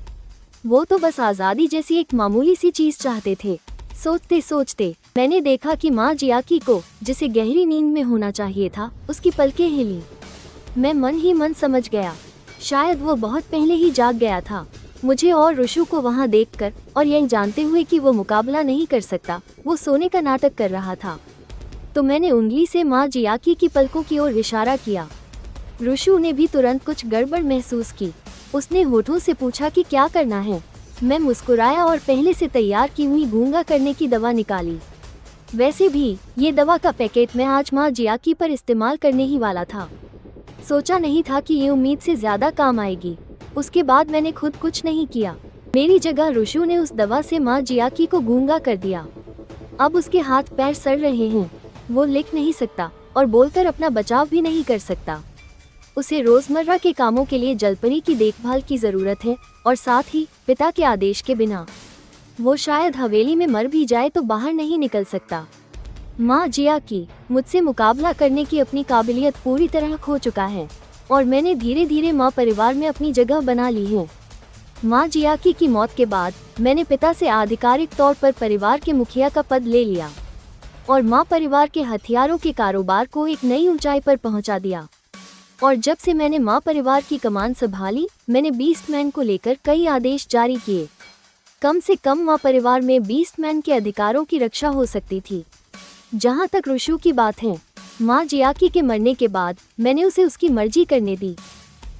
वो तो बस आज़ादी जैसी एक मामूली सी चीज चाहते थे। सोचते सोचते मैंने देखा कि माँ जियाकी को, जिसे गहरी नींद में होना चाहिए था, उसकी पलकें हिली। मैं मन ही मन समझ गया, शायद वो बहुत पहले ही जाग गया था। मुझे और रुशु को वहाँ देखकर और यह जानते हुए कि वो मुकाबला नहीं कर सकता, वो सोने का नाटक कर रहा था, तो मैंने उंगली से माँ जियाकी की पलकों की ओर इशारा किया। रुशु ने भी तुरंत कुछ गड़बड़ महसूस की। उसने होठों से पूछा कि क्या करना है। मैं मुस्कुराया और पहले से तैयार की हुई गूंगा करने की दवा निकाली। वैसे भी ये दवा का पैकेट मैं आज माँ जियाकी पर इस्तेमाल करने ही वाला था। सोचा नहीं था कि ये उम्मीद से ज्यादा काम आएगी। उसके बाद मैंने खुद कुछ नहीं किया। मेरी जगह रुशु ने उस दवा से माँ जियाकी को गूंगा कर दिया। अब उसके हाथ पैर सड़ रहे हैं। वो लिख नहीं सकता और बोलकर अपना बचाव भी नहीं कर सकता। उसे रोजमर्रा के कामों के लिए जलपरी की देखभाल की जरूरत है, और साथ ही पिता के आदेश के बिना वो शायद हवेली में मर भी जाए तो बाहर नहीं निकल सकता। माँ जियाकी मुझसे मुकाबला करने की अपनी काबिलियत पूरी तरह खो चुका है, और मैंने धीरे धीरे माँ परिवार में अपनी जगह बना ली है। माँ जियाकी की मौत के बाद मैंने पिता से आधिकारिक तौर पर परिवार के मुखिया का पद ले लिया और माँ परिवार के हथियारों के कारोबार को एक नई ऊंचाई पर पहुंचा दिया। और जब से मैंने माँ परिवार की कमान संभाली, मैंने बीस्टमैन को लेकर कई आदेश जारी किए। कम से कम माँ परिवार में बीस्टमैन के अधिकारों की रक्षा हो सकती थी। जहाँ तक रुशु की बात है, माँ जियाकी के मरने के बाद मैंने उसे उसकी मर्जी करने दी।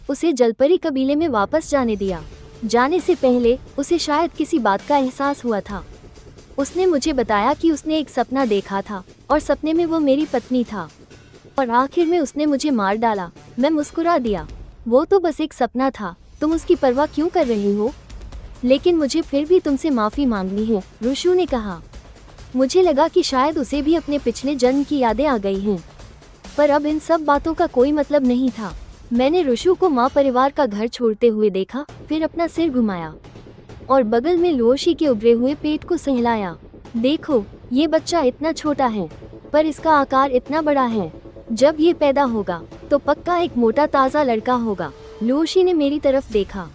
उसे जलपरी कबीले में वापस जाने दिया। जाने से पहले उसे शायद किसी बात का एहसास हुआ था। उसने मुझे बताया कि उसने एक सपना देखा था और सपने में वो मेरी पत्नी था, और आखिर में उसने मुझे मार डाला। मैं मुस्कुरा दिया। वो तो बस एक सपना था, तुम उसकी परवाह क्यों कर रही हो? लेकिन मुझे फिर भी तुमसे माफ़ी मांगनी है, रुशु ने कहा। मुझे लगा कि शायद उसे भी अपने पिछले जन्म की यादें आ गई हैं, पर अब इन सब बातों का कोई मतलब नहीं था। मैंने रुशु को माँ परिवार का घर छोड़ते हुए देखा, फिर अपना सिर घुमाया और बगल में लुओशी के उभरे हुए पेट को सहलाया। देखो, ये बच्चा इतना छोटा है, पर इसका आकार इतना बड़ा है। जब ये पैदा होगा तो पक्का एक मोटा ताज़ा लड़का होगा। लुओशी ने मेरी तरफ देखा।